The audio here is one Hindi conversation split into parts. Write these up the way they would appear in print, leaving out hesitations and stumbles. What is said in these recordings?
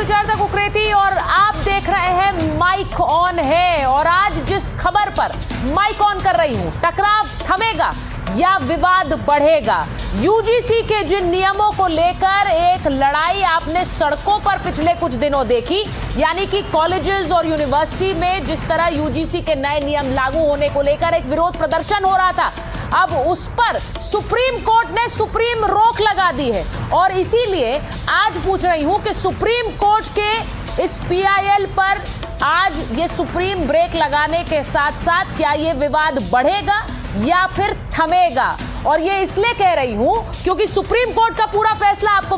सुचेता कुकरेती और आप देख रहे हैं माइक ऑन है। और आज जिस खबर पर माइक ऑन कर रही हूं, टकराव थमेगा या विवाद बढ़ेगा। यूजीसी के जिन नियमों को लेकर एक लड़ाई आपने सड़कों पर पिछले कुछ दिनों देखी, यानी कि कॉलेजेस और यूनिवर्सिटी में जिस तरह यूजीसी के नए नियम लागू होने को लेकर एक विरोध प्रदर्शन हो रहा था, अब उस पर सुप्रीम कोर्ट ने सुप्रीम रोक लगा दी है। और इसीलिए आज पूछ रही हूं कि सुप्रीम कोर्ट के इस पीआईएल पर आज ये सुप्रीम ब्रेक लगाने के साथ साथ क्या ये विवाद बढ़ेगा या फिर थमेगा। और ये इसलिए कह रही हूं क्योंकि सुप्रीम कोर्ट का पूरा फैसला आपको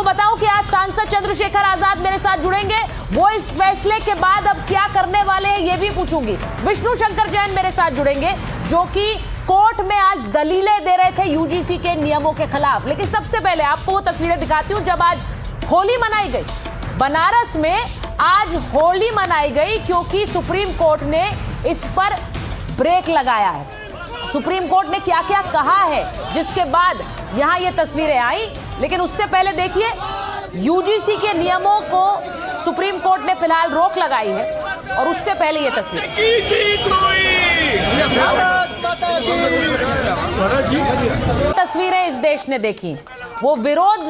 बताऊं कि आज सांसद चंद्रशेखर आजाद मेरे साथ जुड़ेंगे, वो इस फैसले के बाद अब क्या करने वाले हैं ये भी पूछूंगी। विष्णु शंकर जैन मेरे साथ जुड़ेंगे जो कि कोर्ट में आज दलीलें दे रहे थे यूजीसी के नियमों के खिलाफ। लेकिन सबसे पहले आपको वो तस्वीरें दिखाती हूं जब आज होली मनाई गई। बनारस में आज होली मनाई गई क्योंकि सुप्रीम कोर्ट ने इस पर ब्रेक लगाया है। सुप्रीम कोर्ट ने क्या क्या कहा है जिसके बाद यहां ये तस्वीरें आई। लेकिन उससे पहले देखिए, यूजीसी के नियमों को सुप्रीम कोर्ट ने फिलहाल रोक लगाई है और उससे पहले ये तस्वीरें इस देश ने देखी। वो विरोध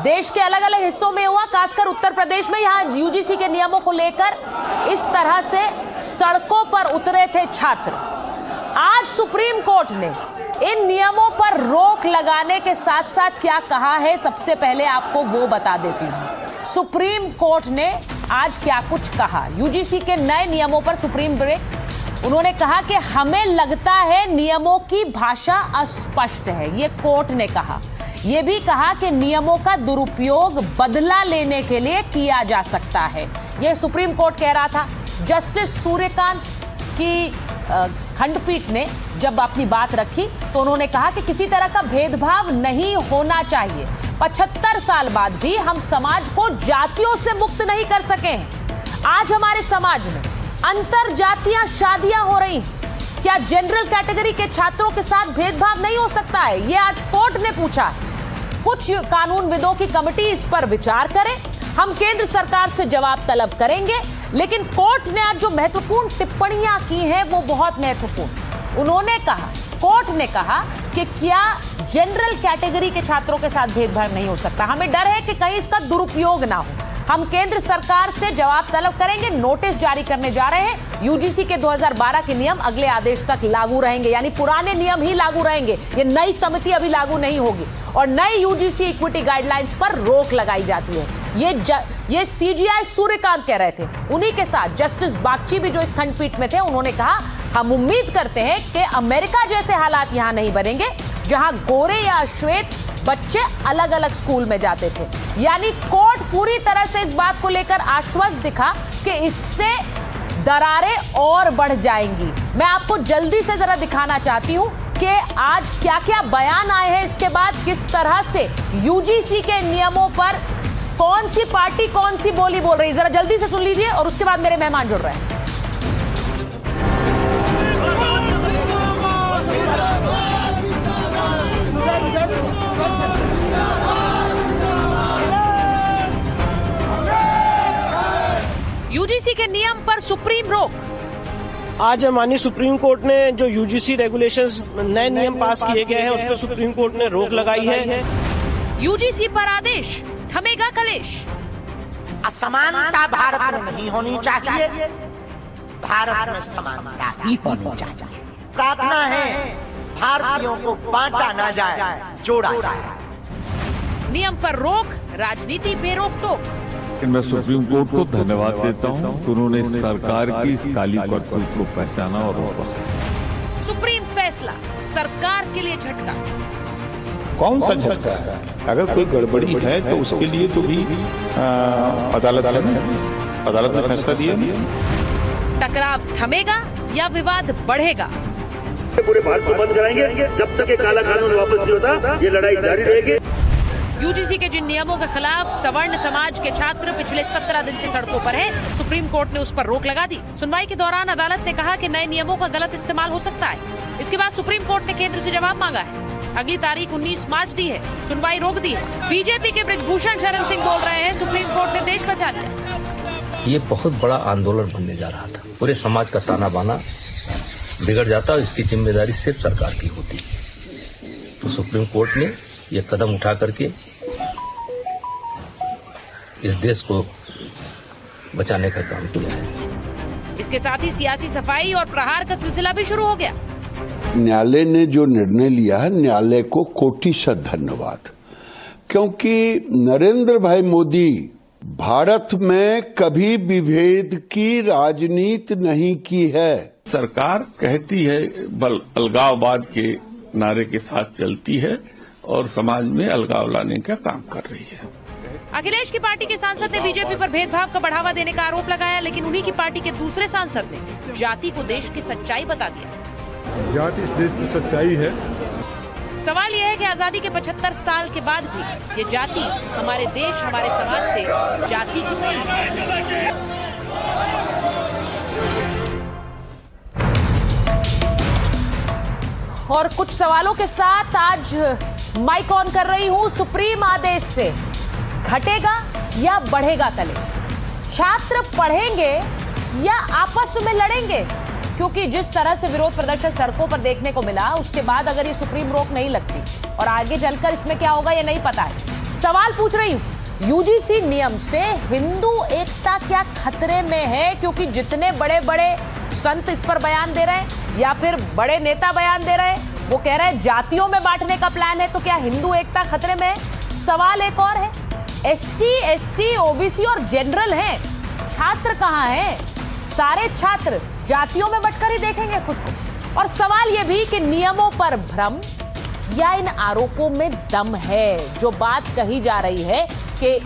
देश के अलग अलग हिस्सों में हुआ, खासकर उत्तर प्रदेश में। यहां यूजीसी के नियमों को लेकर इस तरह से सड़कों पर उतरे थे छात्र। आज सुप्रीम कोर्ट ने इन नियमों पर रोक लगाने के साथ साथ क्या कहा है, सबसे पहले आपको वो बता देती हूं। सुप्रीम कोर्ट ने आज क्या कुछ कहा यूजीसी के नए नियमों पर सुप्रीम ब्रेक। उन्होंने कहा कि हमें लगता है नियमों की भाषा अस्पष्ट है, ये कोर्ट ने कहा। यह भी कहा कि नियमों का दुरुपयोग बदला लेने के लिए किया जा सकता है, यह सुप्रीम कोर्ट कह रहा था। जस्टिस सूर्यकांत की खंडपीठ ने जब अपनी बात रखी तो उन्होंने कहा कि किसी तरह का भेदभाव नहीं होना चाहिए। 75 साल बाद भी हम समाज को जातियों से मुक्त नहीं कर सके हैं। आज हमारे समाज में अंतर जातीय शादियां हो रही हैं। क्या जनरल कैटेगरी के छात्रों के साथ भेदभाव नहीं हो सकता है? ये आज कोर्ट ने पूछा है। कुछ कानूनविदों की कमेटी इस पर विचार करे, हम केंद्र सरकार से जवाब तलब करेंगे। लेकिन कोर्ट ने आज जो महत्वपूर्ण टिप्पणियां की हैं वो बहुत महत्वपूर्ण। उन्होंने कहा, कोर्ट ने कहा कि क्या जनरल कैटेगरी के छात्रों के साथ भेदभाव नहीं हो सकता। हमें डर है कि कहीं इसका दुरुपयोग ना हो। हम केंद्र सरकार से जवाब तलब करेंगे, नोटिस जारी करने जा रहे हैं। यूजीसी के 2012 के नियम अगले आदेश तक लागू रहेंगे, यानी पुराने नियम ही लागू रहेंगे। ये नई समिति अभी लागू नहीं होगी और नई यूजीसी इक्विटी गाइडलाइंस पर रोक लगाई जाती है। ये सीजीआई सूर्यकांत कह रहे थे। उन्हीं के साथ जस्टिस बागची भी जो इस खंडपीठ में थे, उन्होंने कहा हम उम्मीद करते हैं कि अमेरिका जैसे हालात यहां नहीं बनेंगे जहां गोरे या श्वेत बच्चे अलग अलग स्कूल में जाते थे। यानी कोर्ट पूरी तरह से इस बात को लेकर आश्वस्त दिखा कि इससे दरारें और बढ़ जाएंगी। मैं आपको जल्दी से जरा दिखाना चाहती हूं कि आज क्या क्या बयान आए हैं, इसके बाद किस तरह से यूजीसी के नियमों पर कौन सी पार्टी कौन सी बोली बोल रही है। जरा जल्दी से सुन लीजिए और उसके बाद मेरे मेहमान जुड़ रहे हैं। यूजीसी के नियम पर सुप्रीम रोक। आज माननीय सुप्रीम कोर्ट ने जो यूजीसी रेगुलेशंस नए नियम पास किए गए हैं उस पर सुप्रीम कोर्ट ने रोक लगाई है। यूजीसी पर आदेश, थमेगा कलेश। असमानता भारत में नहीं होनी चाहिए, भारत में समानता ही होनी चाहिए। प्रार्थना है भारतीयों को बांटा ना जाए, जोड़ा जाए। नियम पर रोक, राजनीति बेरोक टोक। मैं सुप्रीम कोर्ट को धन्यवाद देता हूं कि उन्होंने सरकार की इस काली करतूत को पहचाना और रोका। सुप्रीम फैसला सरकार के लिए झटका। कौन सा झटका है? अगर कोई गड़बड़ी है तो उसके लिए तो भी अदालत ने फैसला दिया। टकराव थमेगा या विवाद बढ़ेगा? पूरे भारत को बंद कराएंगे जब तक ये काला कानून वापस नहीं होता, ये लड़ाई जारी रहेगी। यूजीसी के जिन नियमों के खिलाफ सवर्ण समाज के छात्र पिछले 17 दिन से सड़कों पर हैं, सुप्रीम कोर्ट ने उस पर रोक लगा दी। सुनवाई के दौरान अदालत ने कहा कि नए नियमों का गलत इस्तेमाल हो सकता है। इसके बाद सुप्रीम कोर्ट ने केंद्र से जवाब मांगा है। अगली तारीख 19 मार्च दी है, सुनवाई रोक दी है। बीजेपी के बृजभूषण शरण सिंह बोल रहे हैं सुप्रीम कोर्ट ने देश बचा लिया। ये बहुत बड़ा आंदोलन बनने जा रहा था, पूरे समाज का ताना बाना बिगड़ जाता और इसकी जिम्मेदारी सिर्फ सरकार की होती। तो सुप्रीम कोर्ट ने ये कदम उठा करके इस देश को बचाने का काम किया है। इसके साथ ही सियासी सफाई और प्रहार का सिलसिला भी शुरू हो गया। न्यायालय ने जो निर्णय लिया है, न्यायालय को कोटिशत धन्यवाद, क्योंकि नरेंद्र भाई मोदी भारत में कभी विभेद की राजनीति नहीं की है। सरकार कहती है बल अलगाववाद के नारे के साथ चलती है और समाज में अलगाव लाने का काम कर रही है। अखिलेश की पार्टी के सांसद ने बीजेपी पर भेदभाव का बढ़ावा देने का आरोप लगाया, लेकिन उन्हीं की पार्टी के दूसरे सांसद ने जाति को देश की सच्चाई बता दिया। जाति इस देश की सच्चाई है। सवाल यह है कि आजादी के 75 साल के बाद भी ये जाति हमारे देश, हमारे समाज से जाति क्यों नहीं है? और कुछ सवालों के साथ आज माइक ऑन कर रही हूं। सुप्रीम आदेश से घटेगा या बढ़ेगा कलेश? छात्र पढ़ेंगे या आपस में लड़ेंगे? क्योंकि जिस तरह से विरोध प्रदर्शन सड़कों पर देखने को मिला, उसके बाद अगर ये सुप्रीम रोक नहीं लगती और आगे चलकर इसमें क्या होगा ये नहीं पता है। सवाल पूछ रही हूं, यूजीसी नियम से हिंदू एकता क्या खतरे में है? क्योंकि जितने बड़े बड़े संत इस पर बयान दे रहे हैं या फिर बड़े नेता बयान दे रहे हैं, वो कह रहे हैं जातियों में बांटने का प्लान है, तो क्या हिंदू एकता खतरे में है? सवाल एक और है, एससी, एसटी, ओबीसी और जनरल हैं, छात्र कहां हैं? सारे छात्र जातियों में बंटकर ही देखेंगे खुद को। और सवाल यह भी कि नियमों पर भ्रम या इन आरोपों में दम है? जो बात कही जा रही है कि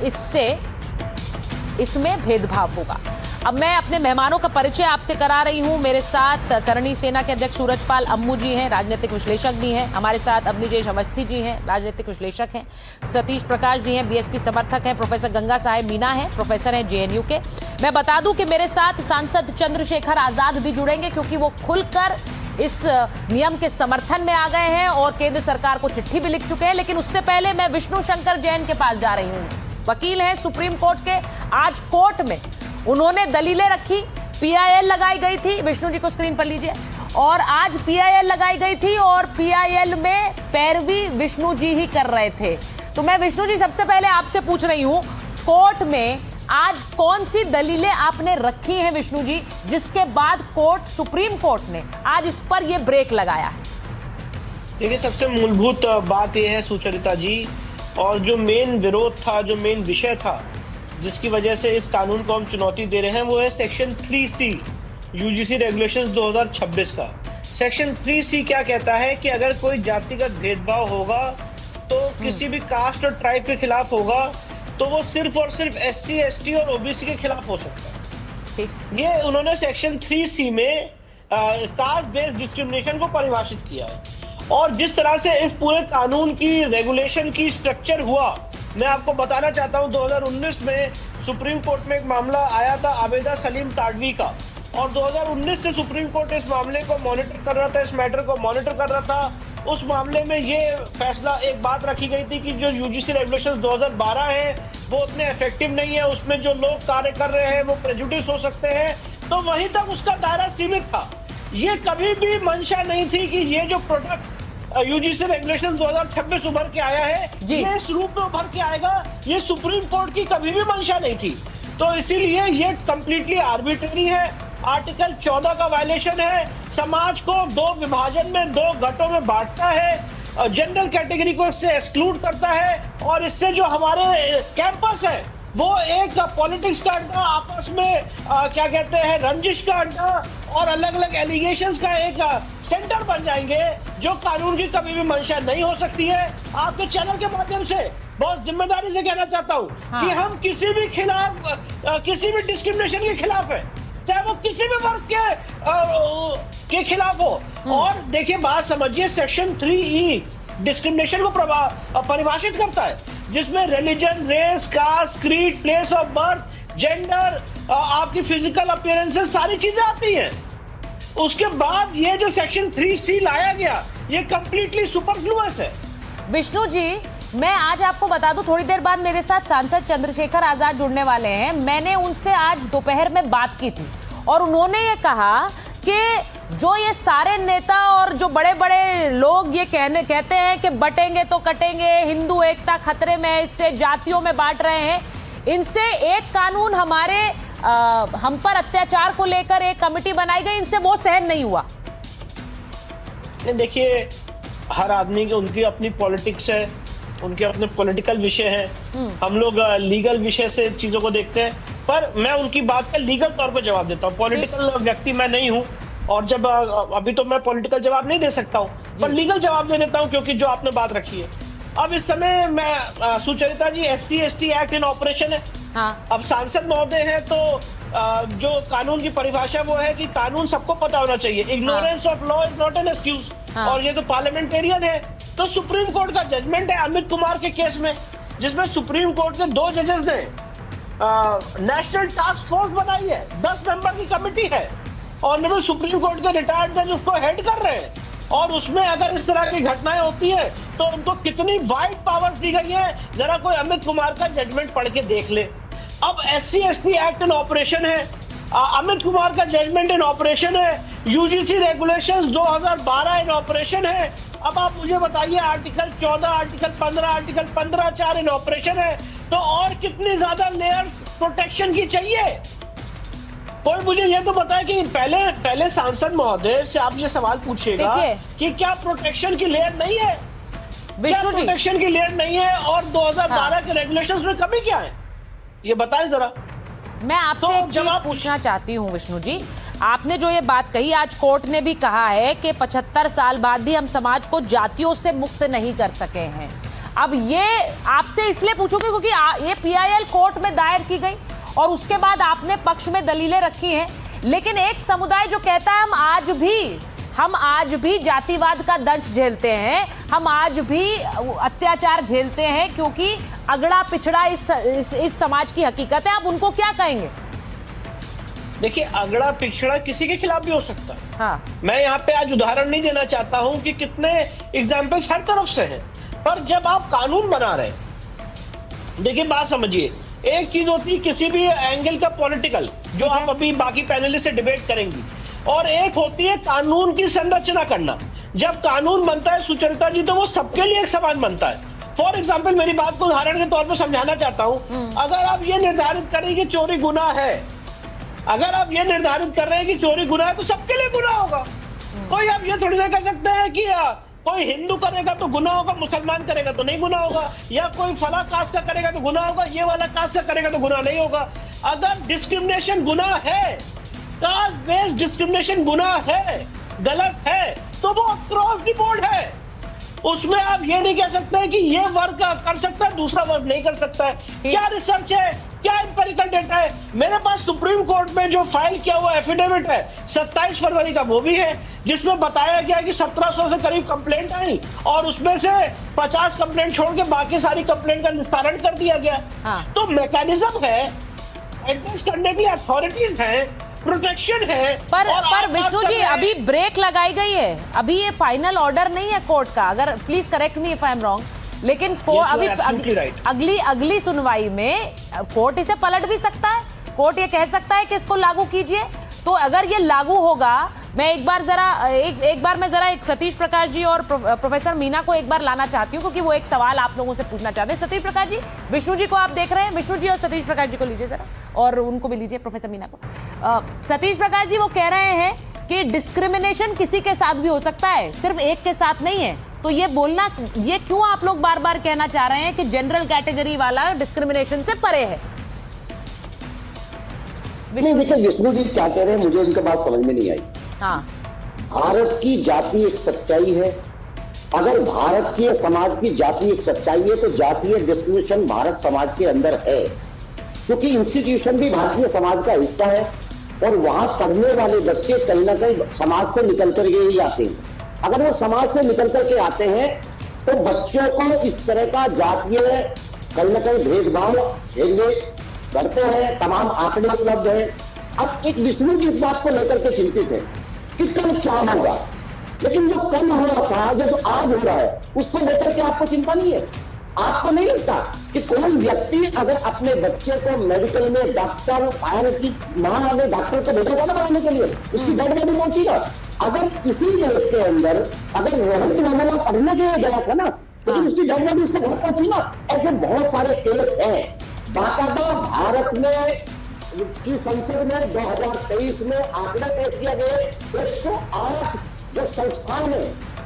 इसमें भेदभाव होगा। अब मैं अपने मेहमानों का परिचय आपसे करा रही हूं। मेरे साथ करणी सेना के अध्यक्ष सूरजपाल अम्मू जी हैं, राजनीतिक विश्लेषक भी हैं। हमारे साथ अवनीजेश अवस्थी जी हैं, राजनीतिक विश्लेषक हैं। सतीश प्रकाश जी हैं, बीएसपी समर्थक हैं। प्रोफेसर गंगा साहेब मीना हैं, प्रोफेसर हैं जेएनयू के। मैं बता दूं कि मेरे साथ सांसद चंद्रशेखर आजाद भी जुड़ेंगे, क्योंकि वो खुलकर इस नियम के समर्थन में आ गए हैं और केंद्र सरकार को चिट्ठी भी लिख चुके हैं। लेकिन उससे पहले मैं विष्णु शंकर जैन के पास जा रही हूँ। वकील हैं सुप्रीम कोर्ट के। आज कोर्ट में उन्होंने दलीलें रखी, पीआईएल लगाई गई थी, विष्णु जी को स्क्रीन पर लीजिए, और आज पीआईएल लगाई गई थी और पीआईएल में पैरवी विष्णु जी ही कर रहे थे। तो मैं विष्णु जी सबसे पहले आपसे पूछ रही हूं, कोर्ट में आज कौन सी दलीलें आपने रखी हैं विष्णु जी, जिसके बाद कोर्ट, सुप्रीम कोर्ट ने आज इस पर यह ब्रेक लगाया है? देखिए, सबसे मूलभूत बात यह है सुचरिता जी, और जो मेन विरोध था, जो मेन विषय था जिसकी वजह से इस कानून को हम चुनौती दे रहे हैं, वो है सेक्शन 3C यूजीसी रेगुलेशंस 2026 का। सेक्शन 3C क्या कहता है कि अगर कोई जातिगत भेदभाव होगा तो किसी भी कास्ट और ट्राइब के खिलाफ होगा, तो वो सिर्फ और सिर्फ एससी, एसटी और ओबीसी के खिलाफ हो सकता है। ये उन्होंने सेक्शन 3C में कास्ट बेस्ड डिस्क्रिमिनेशन को परिभाषित किया है। और जिस तरह से इस पूरे कानून की रेगुलेशन की स्ट्रक्चर हुआ, मैं आपको बताना चाहता हूं, 2019 में सुप्रीम कोर्ट में एक मामला आया था आबेदा सलीम ताडवी का, और 2019 से सुप्रीम कोर्ट इस मामले को मॉनिटर कर रहा था, इस मैटर को मॉनिटर कर रहा था। उस मामले में ये फैसला, एक बात रखी गई थी कि जो यूजीसी रेगुलेशन 2012 है वो उतने इफेक्टिव नहीं है, उसमें जो लोग कार्य कर रहे हैं वो प्रेजुडिस हो सकते हैं, तो वहीं तक उसका दायरा सीमित था। ये कभी भी मंशा नहीं थी कि ये जो प्रोडक्ट यूजीसी रेगुलेशन 2026 उभर के आया है, ये इस रूप में उभर के आएगा, ये सुप्रीम कोर्ट की कभी भी मंशा नहीं थी। तो इसीलिए ये कंप्लीटली आर्बिट्रेरी है, आर्टिकल 14 का वायलेशन है, समाज को दो विभाजन में, दो गठों में बांटता है, जनरल कैटेगरी को इससे एक्सक्लूड करता है, और इससे जो हमारे कैंपस है वो एक पॉलिटिक्स का अड्डा, आपस में क्या कहते हैं रंजिश का अड्डा और अलग अलग एलिगेशंस का एक सेंटर बन जाएंगे, जो कानून की कभी भी मंशा नहीं हो सकती है। आपके चैनल के माध्यम से बहुत जिम्मेदारी से कहना चाहता हूँ कि हम किसी भी खिलाफ, किसी भी डिस्क्रिमिनेशन के खिलाफ है, चाहे वो किसी भी वर्ग के खिलाफ हो। और देखिए, बात समझिए, सेक्शन 3E डिस्क्रिमिनेशन को परिभाषित करता है, जिसमें religion, race, caste, creed, place of birth, gender, आपकी फिजिकल अपीयरेंसेस, सारी चीजें आती हैं। उसके बाद ये जो सेक्शन 3C लाया गया, ये कंप्लीटली सुपरफ्लुअस है। विष्णु जी, मैं आज आपको बता दूं, थोड़ी देर बाद मेरे साथ सांसद चंद्रशेखर आजाद जुड़ने वाले हैं। मैंने उनसे आज दोपहर में बात की थी और उन्होंने ये कहा कि जो ये सारे नेता और जो बड़े बड़े लोग ये कहते हैं कि बटेंगे तो कटेंगे, हिंदू एकता खतरे में है, इससे जातियों में बांट रहे हैं, इनसे एक कानून हमारे हम पर अत्याचार को लेकर एक कमेटी बनाई गई, इनसे वो सहन नहीं हुआ। देखिए, हर आदमी की उनकी अपनी पॉलिटिक्स है, उनके अपने पॉलिटिकल विषय हैं। हम लोग लीगल विषय से चीजों को देखते हैं, पर मैं उनकी बात का लीगल तौर पर जवाब देता हूँ। पॉलिटिकल व्यक्ति मैं नहीं हूँ, और जब अभी तो मैं पॉलिटिकल जवाब नहीं दे सकता हूँ, पर लीगल जवाब दे देता हूँ, क्योंकि जो आपने बात रखी है। अब इस समय मैं सुचरिता जी, SC/ST एक्ट इन ऑपरेशन है। हाँ। अब सांसद महोदय हैं, तो जो कानून की परिभाषा वो है कि कानून सबको पता होना चाहिए। Ignorance of law is not an excuse. और ये तो पार्लियामेंटेरियन है। तो सुप्रीम कोर्ट का जजमेंट है अमित कुमार के केस में, जिसमें सुप्रीम कोर्ट के 2 जजेस ने नेशनल टास्क फोर्स बनाई है, 10 मेंबर की कमेटी है, ऑनरेबल सुप्रीम कोर्ट के रिटायर्ड जज उसको हेड कर रहे हैं। और उसमें अगर इस तरह की घटनाएं होती है तो उनको कितनी वाइड पावर्स दी गई है, जरा कोई अमित कुमार का जजमेंट पढ़ के देख ले। अब SC/ST एक्ट इन ऑपरेशन है, अमित कुमार का जजमेंट इन ऑपरेशन है, UGC रेगुलेशंस 2012 इन ऑपरेशन है। अब आप मुझे बताइए, आर्टिकल 14, आर्टिकल 15, आर्टिकल 15(4) इन ऑपरेशन है, तो और कितनी ज्यादा लेयर्स प्रोटेक्शन की चाहिए? कोई मुझे ये तो बताए कि पहले सांसद महोदय से आप ये सवाल पूछिएगा कि क्या प्रोटेक्शन की लेयर नहीं है, क्या प्रोटेक्शन की लेयर नहीं है, और 2012 के रेगुलेशंस में कमी क्या है, ये बताएं जरा। मैं आपसे एक चीज पूछना चाहती हूँ विष्णु जी, आपने जो ये बात कही, आज कोर्ट ने भी कहा है कि 75 साल बाद भी हम समाज को जातियों से मुक्त नहीं कर सके हैं। अब ये आपसे इसलिए पूछूंगी क्योंकि ये PIL कोर्ट में दायर की गई और उसके बाद आपने पक्ष में दलीलें रखी हैं, लेकिन एक समुदाय जो कहता है हम आज भी जातिवाद का दंश झेलते हैं, हम आज भी अत्याचार झेलते हैं, क्योंकि अगड़ा पिछड़ा इस समाज की हकीकत है। आप उनको क्या कहेंगे? देखिए, अगड़ा पिछड़ा किसी के खिलाफ भी हो सकता है। हाँ। मैं यहाँ पे आज उदाहरण नहीं देना चाहता हूँ कि कितने एग्जाम्पल्स हर तरफ से हैं, पर जब आप कानून बना रहे, देखिए बात समझिए, एक चीज होती है किसी भी एंगल का पॉलिटिकल, जो आप अभी बाकी पैनलिस्ट से डिबेट करेंगी, और एक होती है कानून की संरचना करना। जब कानून बनता है सुचरिता जी, तो वो सबके लिए एक समान बनता है। फॉर एग्जाम्पल, मेरी बात को उदाहरण के तौर पर समझाना चाहता हूँ। अगर आप ये निर्धारित करें कि चोरी गुनाह है, अगर आप ये निर्धारित कर रहे हैं कि चोरी गुनाह है, तो सबके लिए गुनाह होगा। कोई आप ये थोड़ी ना कह सकते हैं कि कोई हिंदू करेगा तो गुनाह होगा, मुसलमान करेगा तो नहीं गुनाह होगा, या कोई फला कास्ट का करेगा तो गुनाह होगा, ये वाला कास्ट का करेगा तो गुनाह नहीं होगा। अगर डिस्क्रिमिनेशन गुनाह है, कास्ट बेस्ड डिस्क्रिमिनेशन गुनाह है, गलत है, तो वो अक्रॉस द बोर्ड है। उसमें आप ये नहीं कह सकते हैं कि ये वर्ग कर सकता है, दूसरा वर्ग नहीं कर सकता है। क्या रिसर्च है, क्या इंपेरिकल डेटा है? मेरे पास सुप्रीम कोर्ट में जो फाइल किया हुआ एफिडेविट है 27 फरवरी का, वो भी है, जिसमें बताया गया कि 1700 से करीब कंप्लेंट आई, और उसमें से 50 कंप्लेंट छोड़ के बाकी सारी कंप्लेंट का निस्तारण कर दिया गया। तो मैकेनिज्म है, एड्रेस करने की अथॉरिटीज हैं, प्रोटेक्शन है। पर विष्णु जी, अभी ब्रेक लगाई गई है, अभी ये फाइनल ऑर्डर नहीं है कोर्ट का, अगर please correct me if I am wrong, लेकिन अभी अगली सुनवाई में कोर्ट इसे पलट भी सकता है। कोर्ट ये कह सकता है कि इसको लागू कीजिए। तो अगर ये लागू होगा, मैं एक बार मैं जरा एक सतीश प्रकाश जी और प्रोफेसर मीना को एक बार लाना चाहती हूँ, क्योंकि वो एक सवाल आप लोगों से पूछना चाहते हैं। सतीश प्रकाश जी, विष्णु जी को आप देख रहे हैं, विष्णु जी और सतीश प्रकाश जी को लीजिए जरा, और उनको भी लीजिए, प्रोफेसर मीना को। सतीश प्रकाश जी वो कह रहे हैं कि डिस्क्रिमिनेशन किसी के साथ भी हो सकता है, सिर्फ एक के साथ नहीं है। तो ये बोलना, ये क्यों आप लोग बार बार कहना चाह रहे हैं कि जनरल कैटेगरी वाला डिस्क्रिमिनेशन से परे है? नहीं, देखिए विष्णु जी क्या कह रहे हैं, मुझे उनकी बात समझ में नहीं आई। हाँ। भारत की जाति एक सच्चाई है। अगर भारत की समाज की जाति एक सच्चाई है, तो जातीय डिस्क्रिमिनेशन भारत समाज के अंदर है, क्योंकि इंस्टीट्यूशन भी भारतीय समाज का हिस्सा है, और वहां पढ़ने वाले बच्चे कहीं ना कहीं समाज से निकल कर ही आते हैं। अगर वो समाज से निकल करके आते हैं, तो बच्चों को इस तरह का जातीय कहीं ना कहीं भेदभाव झेलने करते हैं, तमाम आंकड़े उपलब्ध हैं। अब एक विष्णु जी इस बात को लेकर के चिंतित है कि कल क्या होगा, लेकिन जो कल हो रहा था, जो आज हो रहा है, उसको लेकर के आपको चिंता नहीं है? आपको नहीं लगता कि कोई व्यक्ति अगर अपने बच्चे को मेडिकल में डॉक्टर फायर की मां ने डॉक्टर को भेजा था ना बनाने के लिए, उसकी डेड बॉडी पहुंची ना? अगर इसी देश के अंदर अगर रोहित वेमुला पढ़ने के लिए गया था ना, तो उसकी डेड बॉडी उसके घर पहुंची ना? ऐसे बहुत सारे केस हैं। बाकायदा भारत में की संसद में 2023 में आंकड़ा पेश किया गया, 108 जो संस्थान है,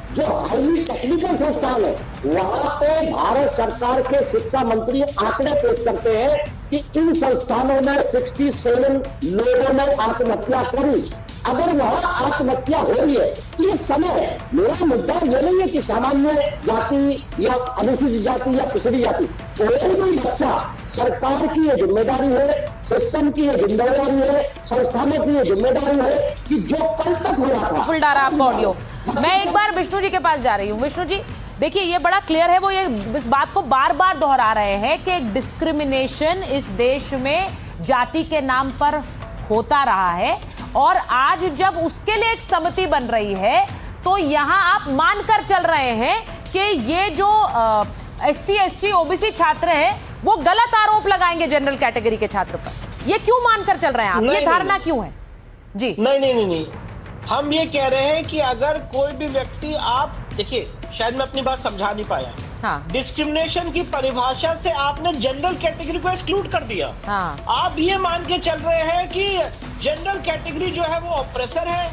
जो हाईली टेक्निकल संस्थान है, वहां पे भारत सरकार के शिक्षा मंत्री आंकड़े पेश करते हैं कि इन संस्थानों में 67 लोगों ने आत्महत्या करी। अगर वहां आत्महत्या हो रही है तो ये समय है। मेरा मुद्दा ये नहीं है कि सामान्य जाति या अनुसूचित जाति या पिछड़ी जाति, कोई भी बच्चा, सरकार की ये जिम्मेदारी है, सिस्टम की ये जिम्मेदारी है, संस्थानों की ये जिम्मेदारी है कि जो कल तक हो रहा था। फुलडारा आपका ऑडियो। मैं एक बार विष्णु जी के पास जा रही हूँ। विष्णु जी देखिए, ये बड़ा क्लियर है, वो ये इस बात को बार बार दोहरा रहे हैं कि एक डिस्क्रिमिनेशन इस देश में जाति के नाम पर होता रहा है, और आज जब उसके लिए एक समिति बन रही है तो यहां आप मानकर चल रहे हैं कि ये जो SC ST OBC छात्र हैं वो गलत आरोप लगाएंगे जनरल कैटेगरी के छात्र पर। ये क्यों मानकर चल रहे हैं आप? ये धारणा क्यों है? जी नहीं, हम ये कह रहे हैं कि अगर कोई भी व्यक्ति, आप देखिए, शायद मैं अपनी बात समझा नहीं पाया। हाँ। डिस्क्रिमिनेशन की परिभाषा से आपने जनरल कैटेगरी को एक्सक्लूड कर दिया। हाँ। आप ये मान के चल रहे हैं कि जनरल कैटेगरी जो है वो ऑप्रेसर है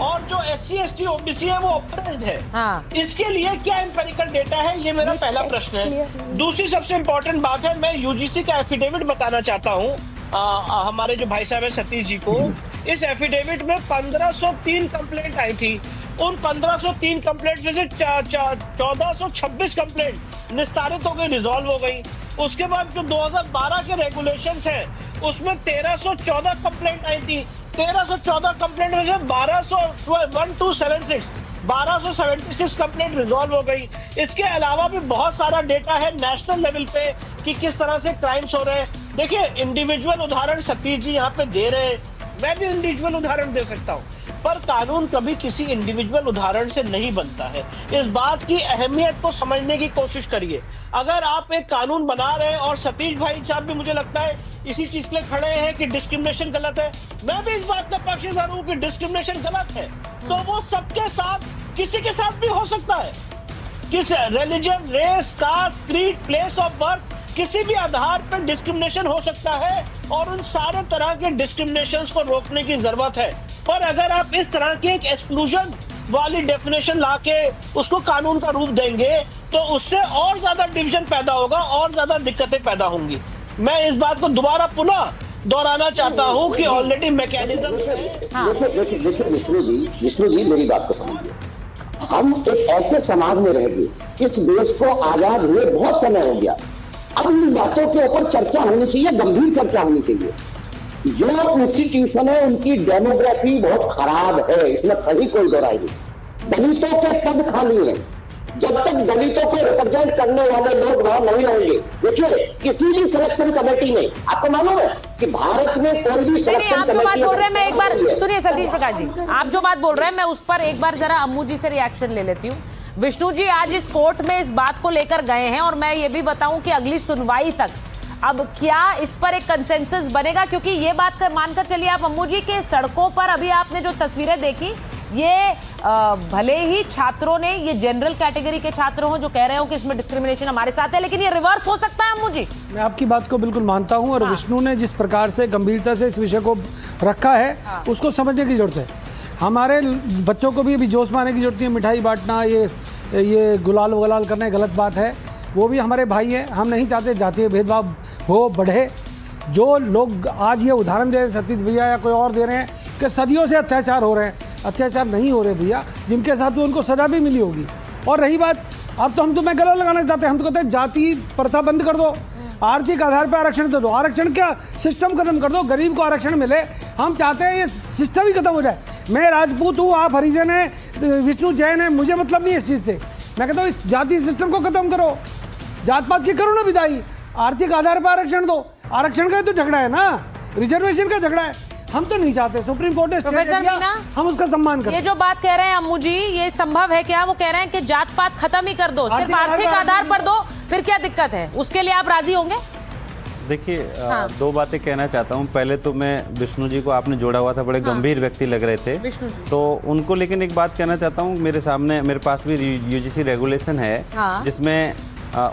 और जो SC ST OBC है वो ऑप्रेस्ड है। हाँ। इसके लिए क्या एम्पिरिकल डेटा है, ये मेरा पहला प्रश्न है। दूसरी सबसे इम्पोर्टेंट बात है, मैं UGC का एफिडेविट बताना चाहता हूँ हमारे जो भाई साहब है सतीश जी को। इस एफिडेविट में 1503 कंप्लेंट आई थी। उन 1503 कंप्लेंट में से 1426 कंप्लेंट निस्तारित हो गई, रिजॉल्व हो गई। उसके बाद जो 2012 के रेगुलेशंस हैं उसमें 1314 कंप्लेंट आई थी। 1314 कंप्लेंट में से 1276 कंप्लेंट रिजॉल्व हो गई। इसके अलावा भी बहुत सारा डेटा है नेशनल लेवल पे कि किस तरह से क्राइम्स हो रहे हैं। देखिए, इंडिविजुअल उदाहरण सतीश जी यहाँ पे दे रहे हैं, मैं भी इंडिविजुअल उदाहरण दे सकता हूँ, पर कानून कभी किसी इंडिविजुअल उदाहरण से नहीं बनता है। इस बात की अहमियत को समझने की कोशिश करिए। अगर आप एक कानून बना रहे हैं, और सतीश भाई साहब भी मुझे लगता है इसी चीज पे खड़े हैं कि डिस्क्रिमिनेशन गलत है, मैं भी इस बात का पक्षधर हूँ कि डिस्क्रिमिनेशन गलत है, तो वो सबके साथ, किसी के साथ भी हो सकता है। किस religion, race, caste, creed, place of birth, किसी भी आधार पर डिस्क्रिमिनेशन हो सकता है, और उन सारे तरह के डिस्क्रिमिनेशंस को रोकने की जरूरत है। पर अगर आप इस तरह की एक एक्सक्लूजन वाली डेफिनेशन लाके उसको कानून का रूप देंगे तो उससे और ज्यादा डिवीजन पैदा होगा, और ज्यादा दिक्कतें पैदा होंगी। मैं इस बात को दोबारा पुनः दोहराना चाहता हूँ कि ऑलरेडी मैकेनिज्म देखिए विष्णु जी मेरी बात को समझिए। हम एक ऐसे समाज में रह गए, इस देश को आजाद हुए बहुत समय हो गया। अब इन बातों के ऊपर चर्चा होनी चाहिए, गंभीर चर्चा होनी चाहिए। जो इंस्टीट्यूशन है उनकी डेमोग्राफी बहुत खराब है, इसमें कभी कोई दो राय नहीं। दलितों के पद खाली हैं, जब तक दलितों को रिप्रेजेंट करने वाले लोग वहां नहीं रहेंगे। देखिए, किसी भी सिलेक्शन कमेटी में आपको मालूम है कि भारत में कोई भी सिलेक्शन आप जो बात बोल रहे हैं, मैं एक बार कमेटी सुनिए सतीश प्रकाश जी, आप जो बात बोल रहे हैं मैं उस पर एक बार जरा अम्मू जी से रिएक्शन ले लेती हूँ। विष्णु जी आज इस कोर्ट में इस बात को लेकर गए हैं, और मैं ये भी बताऊं कि अगली सुनवाई तक अब क्या इस पर एक कंसेंसस बनेगा, क्योंकि ये बात मानकर चलिए आप अम्मू जी के सड़कों पर अभी आपने जो तस्वीरें देखी, ये भले ही छात्रों ने, ये जनरल कैटेगरी के छात्र हों जो कह रहे हो कि इसमें डिस्क्रिमिनेशन हमारे साथ है, लेकिन ये रिवर्स हो सकता है अम्मू जी। मैं आपकी बात को बिल्कुल मानता हूं, और विष्णु ने जिस प्रकार से गंभीरता से इस विषय को रखा है उसको समझने की जरूरत है। हमारे बच्चों को भी अभी जोश में आने की जरूरत है। मिठाई बांटना, ये गुलाल वलाल करना गलत बात है। वो भी हमारे भाई हैं, हम नहीं चाहते जातीय भेदभाव हो, बढ़े। जो लोग आज ये उदाहरण दे रहे हैं, सतीश भैया या कोई और दे रहे हैं कि सदियों से अत्याचार हो रहे हैं, अत्याचार नहीं हो रहे भैया, जिनके साथ तो उनको सजा भी मिली होगी। और रही बात, अब तो हम तुम्हें गला लगाना चाहते हैं, हम तो कहते हैं जाति प्रथा बंद कर दो, आर्थिक आधार पर आरक्षण दे दो। आरक्षण क्या, सिस्टम खत्म कर दो, गरीब को आरक्षण मिले। हम चाहते हैं ये सिस्टम ही खत्म हो जाए। मैं राजपूत हूँ, आप हरिजन हैं, विष्णु जैन है, मुझे मतलब नहीं है इस चीज़ से। मैं कहता हूँ इस जाति सिस्टम को खत्म करो, जात पात की करो ना विदाई, आर्थिक आधार पर आरक्षण दो। आरक्षण का तो झगड़ा है ना, रिजर्वेशन का झगड़ा है। हम तो नहीं चाहते, सुप्रीम कोर्ट ने प्रोफेसर मीना, हम उसका सम्मान करते ये जो बात कह रहे हैं अम्मू जी, ये संभव है क्या? वो कह रहे हैं कि जात पात खत्म ही कर दो, सिर्फ आर्थिक आधार पर दो, फिर क्या दिक्कत है? उसके लिए आप राजी होंगे? देखिए, दो बातें कहना चाहता हूँ। पहले तो मैं विष्णु जी को आपने जोड़ा हुआ था, बड़े गंभीर व्यक्ति लग रहे थे विष्णु जी, तो उनको, लेकिन एक बात कहना चाहता हूँ, मेरे पास भी यूजीसी रेगुलेशन है जिसमें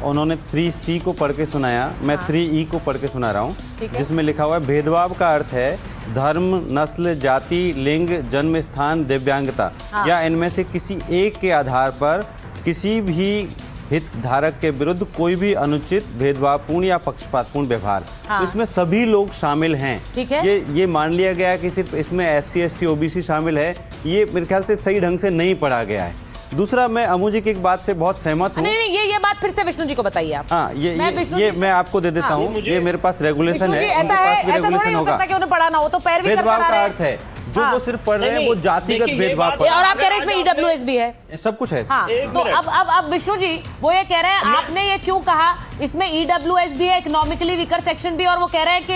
उन्होंने 3C को पढ़ के सुनाया, मैं 3E को पढ़ के सुना रहा हूँ, जिसमें लिखा हुआ है भेदभाव का अर्थ है धर्म, नस्ल, जाति, लिंग, जन्म स्थान, दिव्यांगता या इनमें से किसी एक के आधार पर किसी भी हितधारक के विरुद्ध कोई भी अनुचित, भेदभावपूर्ण या पक्षपातपूर्ण व्यवहार। तो इसमें सभी लोग शामिल हैं। ठीक है? ये मान लिया गया है कि सिर्फ इसमें SC, ST, OBC शामिल है, ये मेरे ख्याल से सही ढंग से नहीं पढ़ा गया है। दूसरा, मैं अमू जी की एक बात से बहुत सहमत हूँ। नहीं, ये बात फिर से विष्णु जी को बताइए आप। हाँ, ये मैं आपको दे देता हूँ, ये मेरे पास रेगुलेशन है। ऐसा है, ऐसा थोड़ी हो सकता कि उन्हें पढ़ाना हो तो पैरवी कर भेदभाव का अर्थ है जो वो सिर्फ पढ़ रहे हैं वो जातिगत भेदभाव, और आप कह रहे हैं इसमें EWS भी है, सब कुछ है। हाँ, तो अब विष्णु जी वो ये कह रहे हैं, आपने ये क्यों कहा इसमें EWS भी है, इकोनॉमिकली वीकर सेक्शन भी, और वो कह रहे हैं कि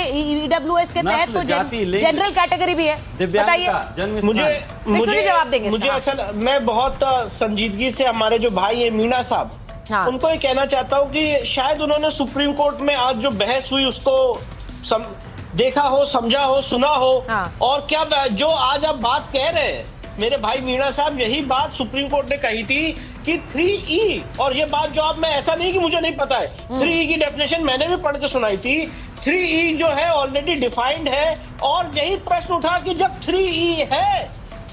EWS के तहत तो जनरल कैटेगरी भी है। बताइए, मुझे जवाब देंगे। मुझे असल मैं बहुत संजीदगी से हमारे जो भाई है मीना साहब, उनको ये कहना चाहता हूँ कि शायद उन्होंने सुप्रीम कोर्ट में आज जो बहस हुई उसको देखा हो, समझा हो, सुना हो, और क्या जो आज आप बात कह रहे हैं मेरे भाई मीणा साहब, यही बात सुप्रीम कोर्ट ने कही थी कि 3E, और ये बात जो आप, मैं ऐसा नहीं कि मुझे नहीं पता है, 3E की डेफिनेशन मैंने भी पढ़ के सुनाई थी। 3E जो है ऑलरेडी डिफाइंड है, और यही प्रश्न उठा कि जब 3E है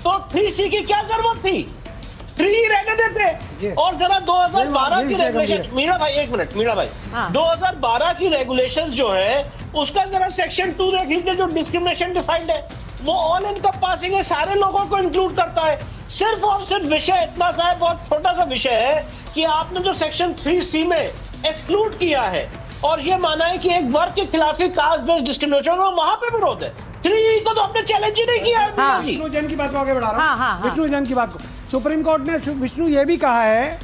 तो 3C की क्या जरूरत थी? 3E रहने देते। और जरा 2012 की रेगुलेशन, मीणा भाई एक मिनट, मीणा भाई 2012 की रेगुलेशन जो है उसका जरा सेक्शन 2 देख लीजिए, जो डिस्क्रिमिनेशन डिफाइंड है, वो ऑल इनकम्पासिंग है, सारे लोगों को इंक्लूड करता है। सिर्फ और सिर्फ विषय इतना सा है, बहुत छोटा सा विषय है कि आपने जो सेक्शन 3C में एक्सक्लूड किया है और ये माना है कि एक वर्ग के खिलाफ कास्ट बेस्ड डिस्क्रिमिनेशन, वहां पे विरोध है। 3E को तो आपने चैलेंज ही नहीं किया है। विष्णु जैन की बात को आगे बढ़ा रहा हूं। विष्णु जैन की बात को, सुप्रीम कोर्ट ने विष्णु ये भी कहा है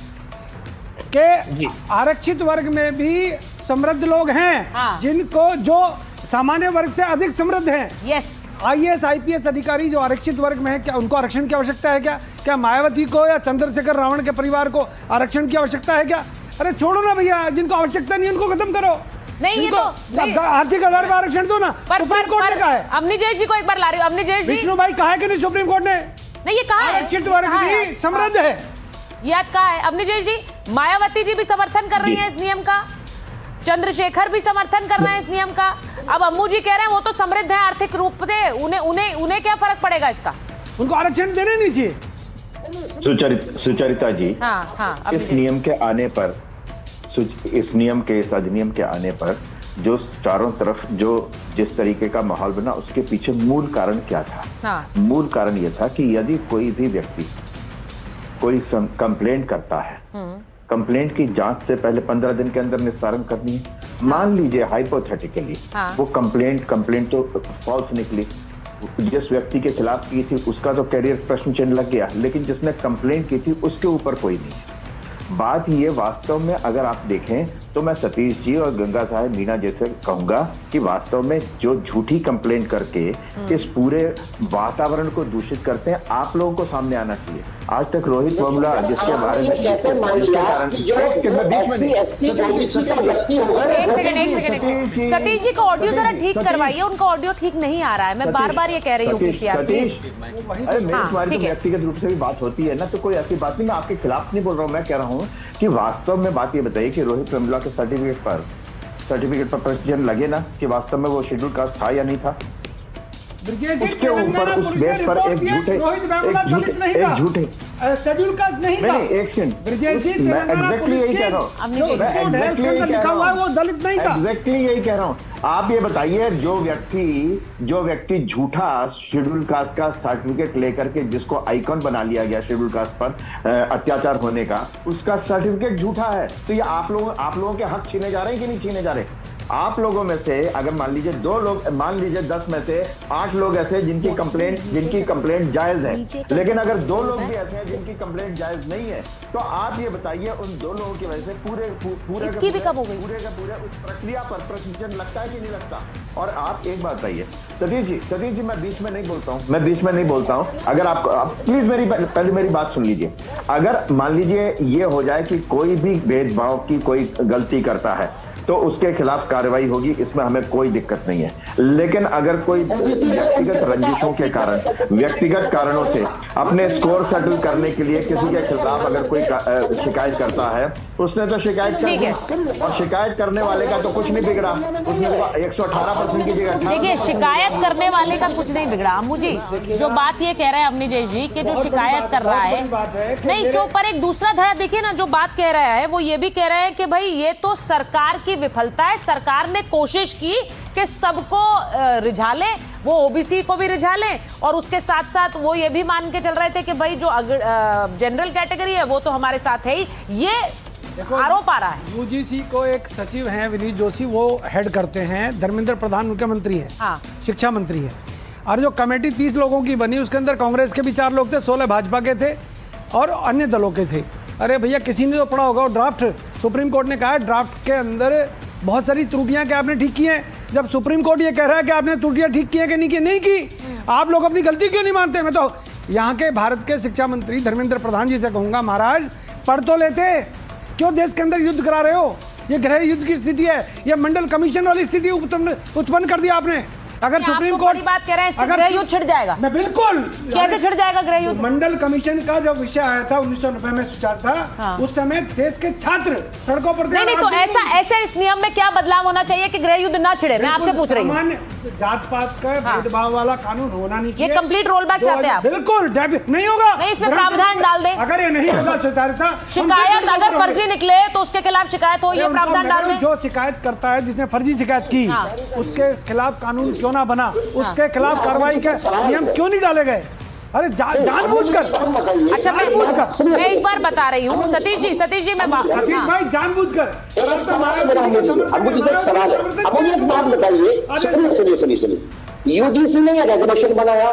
कि आरक्षित वर्ग में भी समृद्ध लोग हैं, जिनको जो सामान्य वर्ग से अधिक समृद्ध हैं। यस, IAS IPS अधिकारी जो आरक्षित वर्ग में है, क्या उनको आरक्षण की आवश्यकता है? क्या मायावती को या चंद्रशेखर रावण के परिवार को आरक्षण की आवश्यकता है क्या? अरे छोड़ो ना भैया, जिनको आवश्यकता नहीं उनको खत्म करो। नहीं, ये तो आर्थिक आधार पर आरक्षण दो ना, सुप्रीम कोर्ट ने कहा है। अमनीजेश जी को एक बार ला रही हूँ। अमनीजेश जी, विष्णु भाई कहा है कि नहीं सुप्रीम कोर्ट ने? नहीं, ये कहा है आरक्षित वर्ग भी समृद्ध है, ये आज कहा है। अमनीजेश जी, मायावती जी भी समर्थन कर रही है इस नियम का, चंद्रशेखर भी समर्थन कर रहे हैं इस नियम का। अब अम्मू जी कह रहे हैं वो तो समृद्ध है आर्थिक रूप से, उन्हें क्या फर्क पड़ेगा इसका? उनको आरक्षण देने नहीं चाहिए। सुचरिता जी, इस नियम के आने पर, इस अधिनियम के आने पर जो चारों तरफ जो जिस तरीके का माहौल बना, उसके पीछे मूल कारण क्या था? मूल कारण यह था कि यदि कोई भी व्यक्ति कोई कंप्लेंट करता है, कंप्लेंट की जांच से पहले 15 दिन के अंदर निस्तारण करनी है। मान लीजिए हाइपोथेटिकली वो कंप्लेंट तो फॉल्स निकली, जिस व्यक्ति के खिलाफ की थी उसका तो करियर प्रश्न चिन्ह लग गया, लेकिन जिसने कंप्लेंट की थी उसके ऊपर कोई नहीं है। बात ये वास्तव में अगर आप देखें तो मैं सतीश जी और गंगा साहब मीना जैसे कहूंगा कि वास्तव में जो झूठी कंप्लेंट करके इस पूरे वातावरण को दूषित करते हैं, आप लोगों को सामने आना चाहिए। आज तक रोहित वेमुला जिसके बारे में सतीश जी को ऑडियो जरा ठीक करवाइए, उनका ऑडियो ठीक नहीं आ रहा है। मैं बार बार ये कह रही हूँ अरे मेरे तुम्हारी व्यक्तिगत रूप से भी बात होती है ना, तो कोई ऐसी बात नहीं, मैं आपके खिलाफ नहीं बोल रहा हूँ। मैं कह रहा हूँ कि वास्तव में बात ये बताइए कि रोहित वेमुला के सर्टिफिकेट पर प्रश्न लगे ना कि वास्तव में वो शेड्यूल कास्ट था या नहीं था? उसके ऊपर उस बेस पर एक झूठे शेड्यूल कास्ट नहीं था। एक सेकंड, मैं एग्जैक्टली यही कह रहा हूँ, एग्जैक्टली यही कह रहा हूँ। आप ये बताइए, जो व्यक्ति झूठा शेड्यूल कास्ट का सर्टिफिकेट लेकर के जिसको आइकॉन बना लिया गया शेड्यूल कास्ट पर अत्याचार होने का, उसका सर्टिफिकेट झूठा है, तो ये आप लोगों के हक छीने जा रहे हैं कि नहीं छीने जा रहे? आप लोगों में से अगर मान लीजिए 2 लोग, मान लीजिए 10 में से 8 लोग ऐसे जिनकी कंप्लेंट जायज है, लेकिन अगर 2 लोग भी ऐसे हैं जिनकी कंप्लेंट जायज नहीं है, तो आप ये बताइए उन 2 लोगों की वजह से पूरे इसकी भी कब हो गई? पूरे का पूरे उस प्रक्रिया पर प्रशिक्षण लगता है कि नहीं लगता? और आप एक बात बताइए सतीश जी, मैं बीच में नहीं बोलता हूँ, अगर आप प्लीज पहले मेरी बात सुन लीजिए। अगर मान लीजिए ये हो जाए कि कोई भी भेदभाव की कोई गलती करता है तो उसके खिलाफ कार्रवाई होगी, इसमें हमें कोई दिक्कत नहीं है। लेकिन अगर कोई व्यक्तिगत रंजिशों के कारण, व्यक्तिगत कारणों से अपने स्कोर सेटल करने के लिए किसी के खिलाफ अगर कोई शिकायत करता है, उसने तो शिकायत कर दी, और शिकायत करने वाले का तो कुछ नहीं बिगड़ा, उसने 118% की जगह। देखिए, शिकायत करने वाले का कुछ नहीं बिगड़ा। अम्मू जी, जो बात ये कह रहे हैं अवनीश जी कि जो शिकायत कर रहा है, नहीं, जो पर एक दूसरा धड़ा देखिए ना, जो बात कह रहा है वो ये भी कह रहे हैं कि भाई ये तो सरकार की विफलता है। सरकार ने कोशिश की कि सबको रिझा ले, वो ओबीसी को भी रिझा ले, और उसके साथ साथ वो ये भी मान के चल रहे थे कि भाई जो जनरल कैटेगरी है वो तो हमारे साथ है ही। ये आरोप आ रहा है। यूजीसी को एक सचिव हैं विनीत जोशी, वो हेड करते हैं। धर्मेंद्र प्रधान उनके मंत्री है, हाँ, शिक्षा मंत्री है। और जो कमेटी 30 लोगों की बनी, उसके अंदर कांग्रेस के भी 4 लोग थे, 16 भाजपा के थे और अन्य दलों के थे। अरे भैया, किसी ने तो पढ़ा होगा वो ड्राफ्ट, सुप्रीम कोर्ट ने कहा है ड्राफ्ट के अंदर बहुत सारी त्रुटियां कि आपने ठीक की हैं। जब सुप्रीम कोर्ट ये कह रहा है कि आपने त्रुटियां ठीक की हैं कि नहीं की, आप लोग अपनी गलती क्यों नहीं मानते? मैं तो यहाँ के भारत के शिक्षा मंत्री धर्मेंद्र प्रधान जी से कहूँगा, महाराज पढ़ तो लेते, क्यों देश के अंदर युद्ध करा रहे हो? ये गृह युद्ध की स्थिति है, ये मंडल कमीशन वाली स्थिति उत्पन्न कर दिया आपने। अगर सुप्रीम कोर्ट बात कह रहे हैं गृह युद्ध छिड़ जाएगा, मैं बिल्कुल, कैसे छिड़ जाएगा गृह युद्ध? मंडल कमीशन का जब विषय आया था 1990 में सुचार था, हाँ। उस समय देश के छात्र सड़कों पर नहीं, तो ऐसे इस नियम में क्या बदलाव होना चाहिए कि गृह युद्ध ना छिड़े? मैं आपसे पूछ रही हूँ। जात पात का भेदभाव वाला कानून होना नहीं चाहिए। ये कंप्लीट रोल बैक चाहते हैं आप? बिल्कुल नहीं होगा, नहीं, इसमें प्रावधान डाल दें। अगर ये नहीं होगा सुचारिता, शिकायत अगर फर्जी निकले तो उसके खिलाफ शिकायत हो, ये प्रावधान डाल दें। जो शिकायत करता है, जिसने फर्जी शिकायत की, उसके खिलाफ कानून क्यों ना बना, उसके खिलाफ कार्रवाई के नियम क्यों नहीं डाले गए? अरे जानबूझकर। अच्छा, मैं एक बार बता रही हूँ सतीश जी, मैं सतीश भाई जानबूझकर। अब एक बात बताइए, सुनिए, यूजीसी ने यह रेगुलेशन बनाया,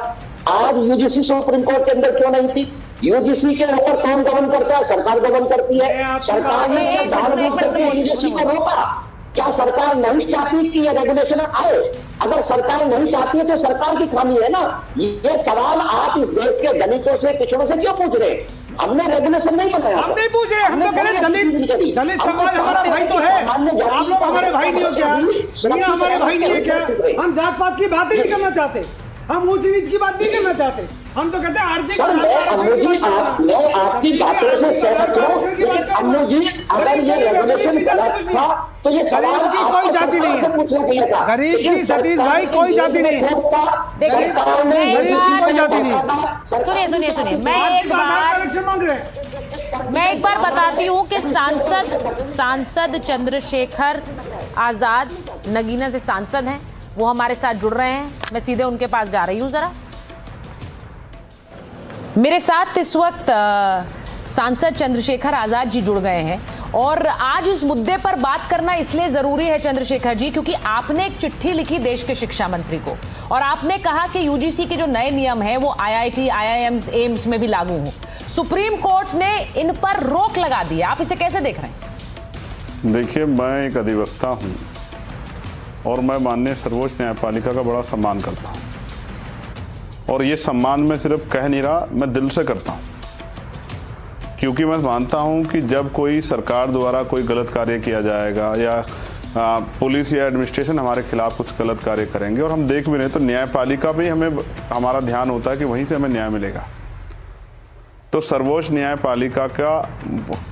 आज यूजीसी सुप्रीम कोर्ट के अंदर क्यों नहीं थी? यूजीसी के ऊपर कौन गवर्न करता है? सरकार गवर्न करती है। सरकार ने जानबूझ करके यूजीसी को रोका। क्या सरकार नहीं चाहती कि ये रेगुलेशन आए? अगर सरकार नहीं चाहती है तो सरकार की खामी है ना। ये सवाल आप इस देश के दलितों से, पिछड़ों से क्यों पूछ रहे हैं? हमने रेगुलेशन नहीं बनाया, हम नहीं पूछ रहे, हम तो कह रहे दलित समाज हमारा भाई तो है। आप लोग हमारे भाई नहीं हो क्या? दुनिया हमारे भाई नहीं है क्या? हम जात पात की बात ही नहीं करना चाहते, हम ऊंच नीच की बात नहीं करना चाहते, हम तो कहते हैं आर्थिक। मैं आपकी बातों से सहमत हूँ, लेकिन अम्मू जी, अगर ये रेगुलेशन गलत था तो ये सवाल की कोई जाति नहीं है, पूछना चाहिए था। गरीब की सतीश भाई कोई जाति नहीं है, गरीब की कोई जाति नहीं है। सुनिए, मैं एक बार बताती हूँ कि सांसद चंद्रशेखर आजाद नगीना से सांसद हैं, वो हमारे साथ जुड़ रहे हैं। मैं सीधे उनके पास जा रही हूँ। जरा मेरे साथ इस वक्त सांसद चंद्रशेखर आजाद जी जुड़ गए हैं, और आज इस मुद्दे पर बात करना इसलिए जरूरी है चंद्रशेखर जी, क्योंकि आपने एक चिट्ठी लिखी देश के शिक्षा मंत्री को, और आपने कहा कि यूजीसी के जो नए नियम हैं वो आईआईटी, आईआईएम्स, एम्स में भी लागू हों। सुप्रीम कोर्ट ने इन पर रोक लगा दी। आप इसे कैसे देख रहे हैं? देखिए, मैं एक अधिवक्ता हूं और मैं माननीय सर्वोच्च न्यायपालिका का बड़ा सम्मान करता हूं, और ये सम्मान मैं सिर्फ कह नहीं रहा, मैं दिल से करता हूं, क्योंकि मैं मानता हूं कि जब कोई सरकार द्वारा कोई गलत कार्य किया जाएगा या पुलिस या एडमिनिस्ट्रेशन हमारे खिलाफ कुछ गलत कार्य करेंगे और हम देख भी नहीं, तो न्यायपालिका में हमारा ध्यान होता है कि वहीं से हमें न्याय मिलेगा। तो सर्वोच्च न्यायपालिका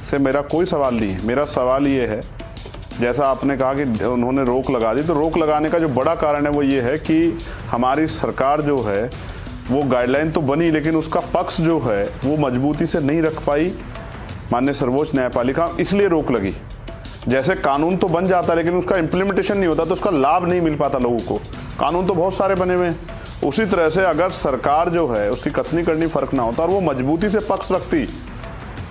से मेरा कोई सवाल नहीं है। मेरा सवाल ये है, जैसा आपने कहा कि उन्होंने रोक लगा दी, तो रोक लगाने का जो बड़ा कारण है वो ये है कि हमारी सरकार जो है वो गाइडलाइन तो बनी, लेकिन उसका पक्ष जो है वो मजबूती से नहीं रख पाई माननीय सर्वोच्च न्यायपालिका, इसलिए रोक लगी। जैसे कानून तो बन जाता है लेकिन उसका इम्प्लीमेंटेशन नहीं होता, तो उसका लाभ नहीं मिल पाता लोगों को। कानून तो बहुत सारे बने हुए हैं। उसी तरह से अगर सरकार जो है उसकी कथनी करनी फर्क ना होता और वो मजबूती से पक्ष रखती,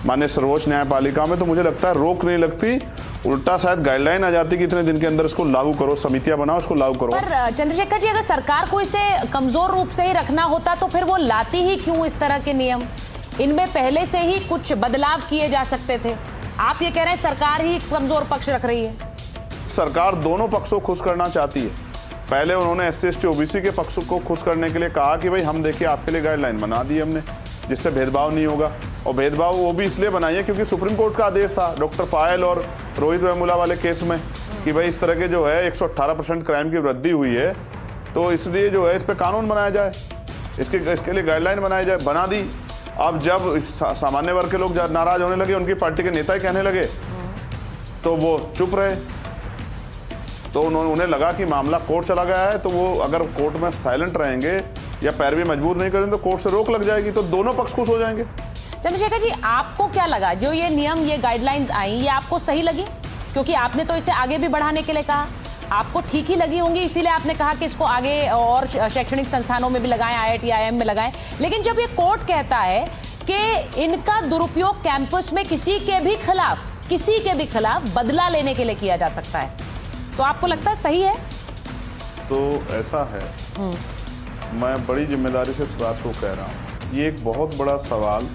माननीय सर्वोच्च न्यायपालिका में, तो मुझे लगता है रोक नहीं लगती, उल्टा शायद गाइडलाइन आ जाती कि इतने दिन के अंदर इसको लागू करो, समितियां बनाओ, इसको लागू करो। पर चंद्रशेखर जी, अगर सरकार को इसे कमजोर रूप से ही रखना होता तो फिर वो लाती ही क्यों इस तरह के नियम? इनमें पहले से ही कुछ बदलाव किए जा सकते थे। आप ये कह रहे हैं सरकार ही कमजोर पक्ष रख रही है। सरकार दोनों पक्षों को खुश करना चाहती है। पहले उन्होंने SC ST OBC के पक्ष को खुश करने के लिए कहा कि भाई हम देखिए आपके लिए गाइडलाइन बना दी हमने, जिससे भेदभाव नहीं होगा। और भेदभाव वो भी इसलिए बनाई है क्योंकि सुप्रीम कोर्ट का आदेश था डॉक्टर पायल और रोहित वेमुला वाले केस में कि भाई इस तरह के जो है 118% क्राइम की वृद्धि हुई है, तो इसलिए जो है इस पर कानून बनाया जाए, इसके लिए गाइडलाइन बनाई जाए, बना दी। अब जब सामान्य वर्ग के लोग नाराज होने लगे, उनकी पार्टी के नेता ही कहने लगे, तो वो चुप रहे। तो उन्हें लगा कि मामला कोर्ट चला गया है, तो वो अगर कोर्ट में साइलेंट रहेंगे या पैरवी मजबूर नहीं करेंगे तो कोर्ट से रोक लग जाएगी, तो दोनों पक्ष खुश हो जाएंगे। चंद्रशेखर जी, आपको क्या लगा जो ये नियम, ये गाइडलाइंस आई, ये आपको सही लगी? क्योंकि आपने तो इसे आगे भी बढ़ाने के लिए कहा, आपको ठीक ही लगी होंगी, इसीलिए आपने कहा कि इसको आगे और शैक्षणिक संस्थानों में भी लगाएं, IIT IIM में लगाएं। लेकिन जब ये कोर्ट कहता है कि इनका दुरुपयोग कैंपस में किसी के भी खिलाफ बदला लेने के लिए किया जा सकता है, तो आपको लगता है सही है? तो ऐसा है, मैं बड़ी जिम्मेदारी से इस बात को कह रहा हूँ, ये एक बहुत बड़ा सवाल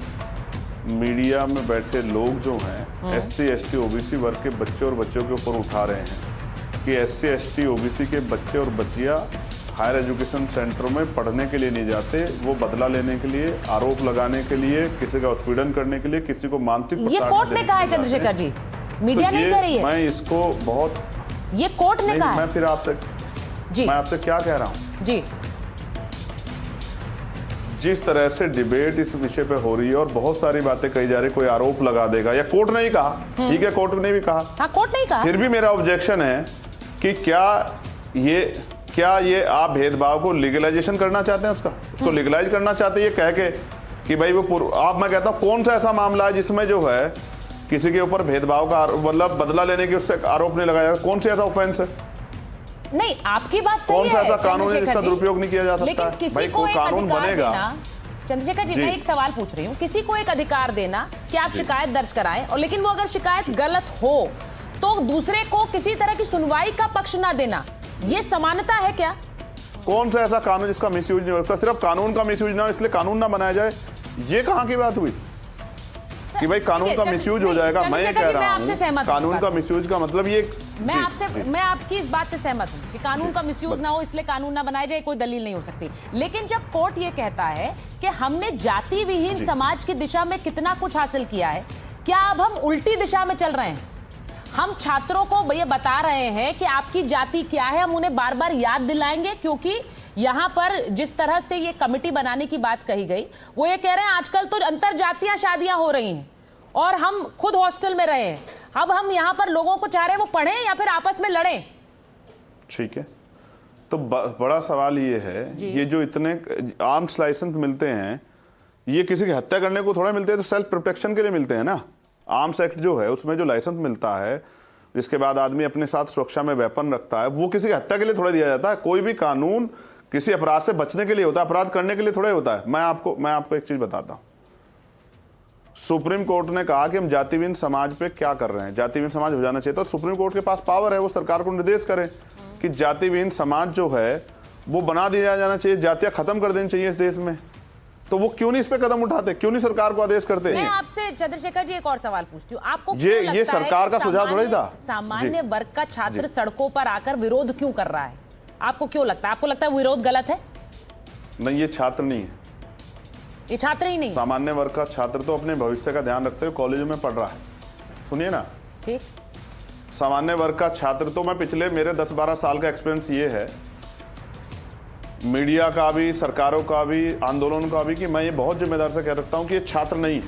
मीडिया में बैठे लोग जो हैं SC ST OBC वर्ग के बच्चे और बच्चियों के ऊपर उठा रहे हैं कि SC ST OBC के बच्चे और बच्चियां हायर एजुकेशन सेंटरों में पढ़ने के लिए नहीं जाते, वो बदला लेने के लिए, आरोप लगाने के लिए, किसी का उत्पीड़न करने के लिए, किसी को मानसिक ये कोर्ट ने कहा है चंद्रशेखर जी, मीडिया नहीं कह रही है। मैं इसको बहुत, ये कोर्ट ने कहा है। मैं फिर आपसे जी, मैं आपसे क्या कह रहा हूँ जी, जिस तरह से डिबेट इस विषय पे हो रही है और बहुत सारी बातें कही जा रही, कोई आरोप लगा देगा, या कोर्ट ने ही कहा, ठीक है, कोर्ट ने भी कहा, हाँ, कोर्ट ने कहा, फिर भी मेरा ऑब्जेक्शन है कि क्या ये आप भेदभाव को लीगलाइजेशन करना चाहते हैं, उसको लीगलाइज करना चाहते हैं, ये कह के कि भाई वो आप, मैं कहता हूँ कौन सा ऐसा मामला है जिसमें जो है किसी के ऊपर भेदभाव का मतलब बदला लेने के उससे आरोप नहीं लगाया, कौन सी ऐसा ऑफेंस है? नहीं, आपकी बात सही है। कौन सा ऐसा कानून है जिसका दुरुपयोग नहीं किया जा सकता? लेकिन किसी को एक कानून बनेगा। चंद्रशेखर जी, मैं एक सवाल पूछ रही हूँ, किसी को एक अधिकार देना कि आप शिकायत दर्ज कराएं, और लेकिन वो अगर शिकायत गलत हो तो दूसरे को किसी तरह की सुनवाई का पक्ष ना देना, ये समानता है क्या? कौन सा ऐसा कानून जिसका मिसयूज नहीं होता? सिर्फ कानून का मिसयूज ना हो इसलिए कानून ना बनाया जाए, ये कहाँ की बात हुई कि भाई कानून का मिसयूज हो जाएगा? मैं ये कह रहा हूँ कानून का मिसयूज का मतलब ये, मैं आपकी इस बात से सहमत हूँ कि कानून का मिसयूज ना हो इसलिए कानून ना बनाया जाए, कोई दलील नहीं हो सकती। लेकिन जब कोर्ट ये कहता है कि हमने जाति विहीन समाज की दिशा में कितना कुछ हासिल किया है, क्या अब हम उल्टी दिशा में चल रहे हैं? हम छात्रों को ये बता रहे हैं कि आपकी जाति क्या है, हम उन्हें बार बार याद दिलाएंगे, क्योंकि यहाँ पर जिस तरह से ये कमेटी बनाने की बात कही गई, वो ये कह रहे हैं आजकल तो अंतर जातीय शादियां हो रही हैं और हम खुद हॉस्टल में रहे हैं, अब हम यहाँ पर लोगों को चाह रहे हैं वो पढ़ें या फिर आपस में लड़ें। ठीक है, तो बड़ा सवाल ये है, ये जो इतने आर्म्स लाइसेंस मिलते हैं, ये किसी की हत्या करने को थोड़ा मिलते हैं, तो सेल्फ प्रोटेक्शन के लिए मिलते हैं ना। आर्म्स एक्ट जो है उसमें जो लाइसेंस मिलता है, जिसके बाद आदमी अपने साथ सुरक्षा में वेपन रखता है, वो किसी की हत्या के लिए थोड़ा दिया जाता है। कोई भी कानून किसी अपराध से बचने के लिए होता है, अपराध करने के लिए थोड़ा होता है। मैं आपको एक चीज बताता हूं, सुप्रीम कोर्ट ने कहा कि हम जातिहीन समाज पे क्या कर रहे हैं, जातिहीन समाज हो जाना चाहिए, तो सुप्रीम कोर्ट के पास पावर है, वो सरकार को निर्देश करे कि जातिहीन समाज जो है वो बना दिया जाना चाहिए, जातियां खत्म कर देनी चाहिए इस देश में। तो वो क्यों नहीं इस पे कदम उठाते, क्यों नहीं सरकार को आदेश करते? मैं आपसे चंद्रशेखर जी एक और सवाल पूछती हूँ, आपको ये सरकार का सुझाव थोड़ा ही था? सामान्य वर्ग का छात्र सड़कों पर आकर विरोध क्यों कर रहा है, आपको क्यों लगता है? आपको लगता है विरोध गलत है? नहीं, ये छात्र नहीं है, ये छात्र ही नहीं, सामान्य वर्ग का छात्र तो अपने भविष्य का ध्यान रखते हुए कॉलेजों में पढ़ रहा है। सुनिए ना, ठीक, सामान्य वर्ग का छात्र तो, मैं पिछले मेरे 10-12 साल का एक्सपीरियंस ये है, मीडिया का भी, सरकारों का भी, आंदोलन का भी, कि मैं ये बहुत जिम्मेदार से कह सकता हूँ कि ये छात्र नहीं है,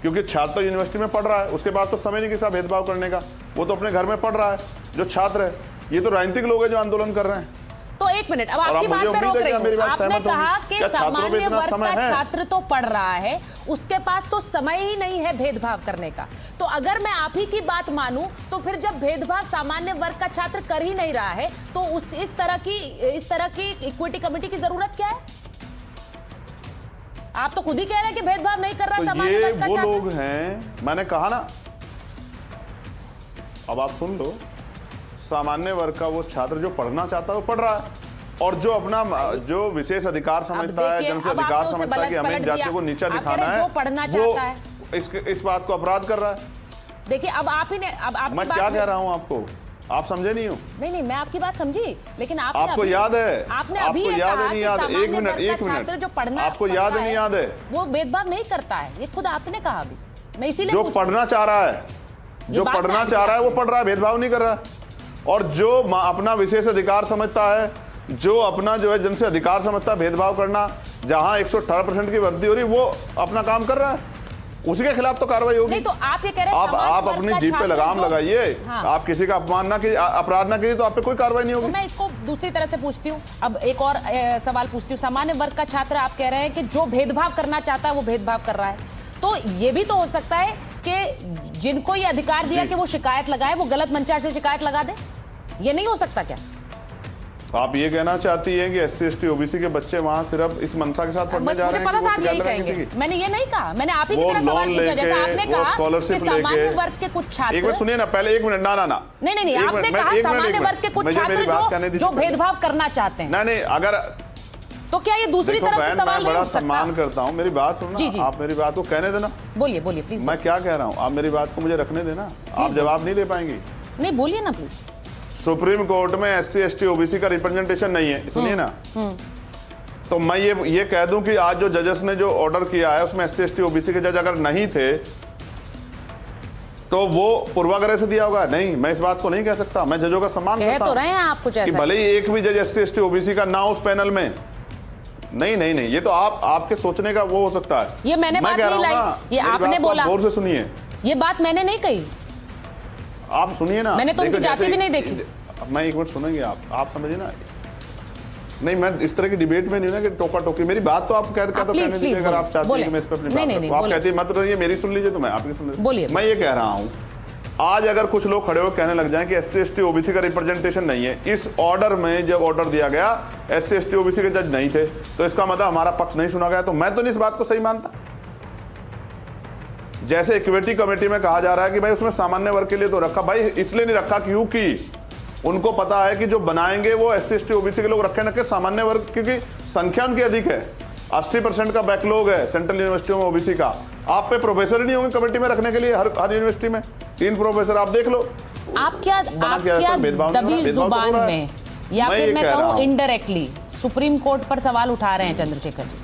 क्योंकि छात्र तो यूनिवर्सिटी में पढ़ रहा है, उसके बाद तो समय नहीं किसी भेदभाव करने का, वो तो अपने घर में पढ़ रहा है जो छात्र है। ये तो राजनीतिक लोग हैं जो आंदोलन कर रहे हैं। तो एक मिनट, अब आपकी बात पे रोक रही हूँ, आपने कहा कि सामान्य वर्ग का छात्र तो पढ़ रहा है, उसके पास तो समय ही नहीं है भेदभाव करने का। तो अगर मैं आप ही की बात मानूं, तो फिर जब भेदभाव सामान्य वर्ग का छात्र कर ही नहीं रहा है, तो इस तरह की इक्विटी कमेटी की जरूरत क्या है? आप तो खुद ही कह रहे हैं कि भेदभाव नहीं कर रहा तो सामान्य ये वर्ग का वो छात्र। लोग हैं, मैंने कहा ना, अब आप सुन लो, सामान्य वर्ग का वो छात्र जो पढ़ना चाहता है वो पढ़ रहा है, और जो अपना जो विशेष अधिकार समझता है, जन से अधिकार समझता है कि हमें जातियों को नीचा दिखाना है, जो पढ़ना चाहता है वो इस बात को अपराध कर रहा है। देखिए अब आप ही ने, अब आपकी मैं बात क्या कह रहा हूं आपको, आप समझे नहीं हो? नहीं, मैं आपकी बात समझी, लेकिन आपको याद है, आपने आपको अभी ये याद कहा है नहीं कि याद? एक सामान्य वर्ग का छात्र जो पढ़ना आपको याद है नहीं याद है? वो भेदभाव नहीं करता है, ये खुद आपने कहा अभी, मैं इसीलिए जो पढ़ना चाह रहा है, जो बात पढ़ना मैं चाह रहा है वो पढ़ रहा है, भेदभाव नहीं कर रहा है। और जो अपना विशेष अधिकार समझता है, जो अपना जो है जन से अधिकार समझता है, भेदभाव करना, जहां 118% की वृद्धि हो रही, वो अपना काम कर रहा है, उसी के खिलाफ तो कार्रवाई होगी। नहीं तो आप ये कह रहे हैं आप अपनी जीभ पे लगाम लगाइए, आप किसी का अपमान ना कीजिए, अपराध ना कीजिए, तो आप पे कोई कार्रवाई नहीं होगी। तो मैं इसको दूसरी तरह से पूछती हूँ, अब एक और सवाल पूछती हूँ। सामान्य वर्ग का छात्र आप कह रहे हैं कि जो भेदभाव करना चाहता है वो भेदभाव कर रहा है, तो ये भी तो हो सकता है कि जिनको ये अधिकार दिया कि वो शिकायत लगाए, वो गलत मंचार से शिकायत लगा दे, ये नहीं हो सकता क्या? आप ये कहना चाहती हैं कि SC ST OBC के बच्चे वहां सिर्फ इस मंशा के साथ पढ़ने जा रहे हैं? मुझे पता था आप यही कहेंगे, मैंने ये नहीं कहा, मैंने आप ही की तरह सवाल पूछा, जैसा आपने कहा कि सामान्य वर्ग के कुछ छात्र। एक मिनट सुनिए ना, पहले एक मिनट, ना नहीं, आपने कहा सामान्य वर्ग के कुछ छात्र जो भेदभाव करना चाहते हैं। नहीं, अगर तो क्या ये दूसरी तरफ से सवाल नहीं उठ सकता? सम्मान करता हूँ, मेरी बात सुनना, आप मेरी बात को कहने देना। बोलिए प्लीज। मैं क्या कह रहा हूँ, आप मेरी बात को मुझे रखने देना, आप जवाब नहीं दे पाएंगी। नहीं, बोलिए ना प्लीज। सुप्रीम कोर्ट में SC ST OBC का रिप्रेजेंटेशन नहीं है, सुनिए ना, तो मैं ये कह दूं कि आज जो जजेस ने जो ऑर्डर किया है उसमें SC ST OBC के जज अगर नहीं थे तो वो पूर्वाग्रह से दिया होगा। नहीं, मैं इस बात को नहीं कह सकता, मैं जजों का सम्मान करता हूं। तो रहे हैं आप कुछ ऐसा कि भले ही एक भी जज SC ST OBC का ना उस पैनल में, नहीं, ये तो आपके सोचने का वो हो सकता है। ये मैंने बात नहीं लाई, ये आपने बोला। गौर से सुनिए, ये बात मैंने नहीं कही, आप सुनिए ना। मैंने तो उनकी जाति भी नहीं देखी। मैं एक मिनट सुनेंगे, आप समझिए ना। नहीं, मैं इस तरह की डिबेट में नहीं ना कि टोका टोकी, मेरी बात तो आप कहते तो कहने दीजिए, अगर आप चाहते हैं कि मैं इस पर अपनी बात रखूं। आप कहती मत रहिए, मेरी सुन लीजिए तो मैं आपकी सुन लीजिए। मैं ये कह रहा हूं, आज अगर कुछ लोग खड़े होकर कहने लग जाएं कि SC ST OBC का रिप्रेजेंटेशन नहीं है, इस ऑर्डर में जब ऑर्डर दिया गया SC ST OBC के जज नहीं थे, तो इसका मतलब हमारा पक्ष नहीं सुना गया, तो मैं तो नहीं इस बात को सही मानता। जैसे इक्विटी कमेटी में कहा जा रहा है कि भाई उसमें सामान्य वर्ग के लिए तो रखा, भाई इसलिए नहीं रखा क्योंकि उनको पता है कि जो बनाएंगे वो SC ST OBC के लोग रखे न कि सामान्य वर्ग, क्योंकि संख्या उनकी अधिक है। 80% का बैकलॉग है सेंट्रल यूनिवर्सिटियों में OBC का। आप पे प्रोफेसर ही नहीं होंगे कमेटी में रखने के लिए, हर यूनिवर्सिटी में 3 प्रोफेसर, आप देख लो। आप क्या दबी जुबान में या फिर मैं कहूं इनडायरेक्टली सुप्रीम कोर्ट पर सवाल उठा रहे हैं चंद्रशेखर जी?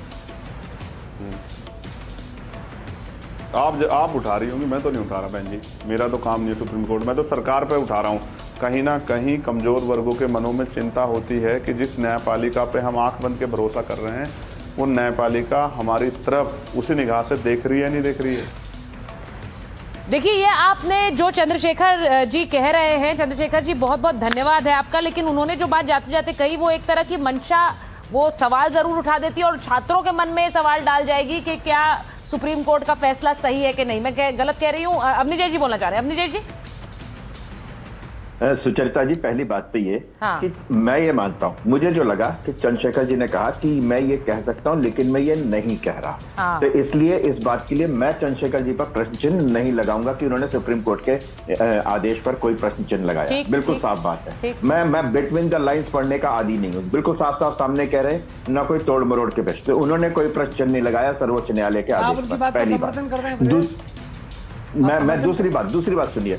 आप उठा रही होंगी, मैं तो नहीं उठा रहा बहन जी, मेरा तो काम नहीं है सुप्रीम कोर्ट, मैं तो सरकार पे उठा रहा हूँ। कहीं ना कहीं कमजोर वर्गों के मनों में चिंता होती है कि जिस न्यायपालिका पे हम आंख बंद के भरोसा कर रहे हैं, वो न्यायपालिका हमारी तरफ उसी निगाह से देख रही है नहीं देख रही है। देखिए, ये आपने जो चंद्रशेखर जी कह रहे हैं, चंद्रशेखर जी बहुत बहुत धन्यवाद है आपका, लेकिन उन्होंने जो बात जाते जाते कही वो एक तरह की मंशा, वो सवाल जरूर उठा देती है और छात्रों के मन में सवाल डाल जाएगी कि क्या सुप्रीम कोर्ट का फैसला सही है कि नहीं। मैं गलत कह रही हूँ? अवनीजय जी बोलना चाह रहे हैं। अवनीजय जी। सुचरिता जी, पहली बात तो ये कि मैं ये मानता हूं, मुझे जो लगा कि चंद्रशेखर जी ने कहा कि मैं ये कह सकता हूं लेकिन मैं ये नहीं कह रहा, तो इसलिए इस बात के लिए मैं चंद्रशेखर जी पर प्रश्न चिन्ह नहीं लगाऊंगा कि उन्होंने सुप्रीम कोर्ट के आदेश पर कोई प्रश्न चिन्ह लगाया। बिल्कुल साफ बात है, मैं बिटवीन द लाइन्स पढ़ने का आदी नहीं हूँ, बिल्कुल साफ साफ सामने कह रहे, ना कोई तोड़ मरोड़ के प्रश्न, तो उन्होंने कोई प्रश्न चिन्ह नहीं लगाया सर्वोच्च न्यायालय के आदेश पर। पहली बात। मैं दूसरी बात सुनिए,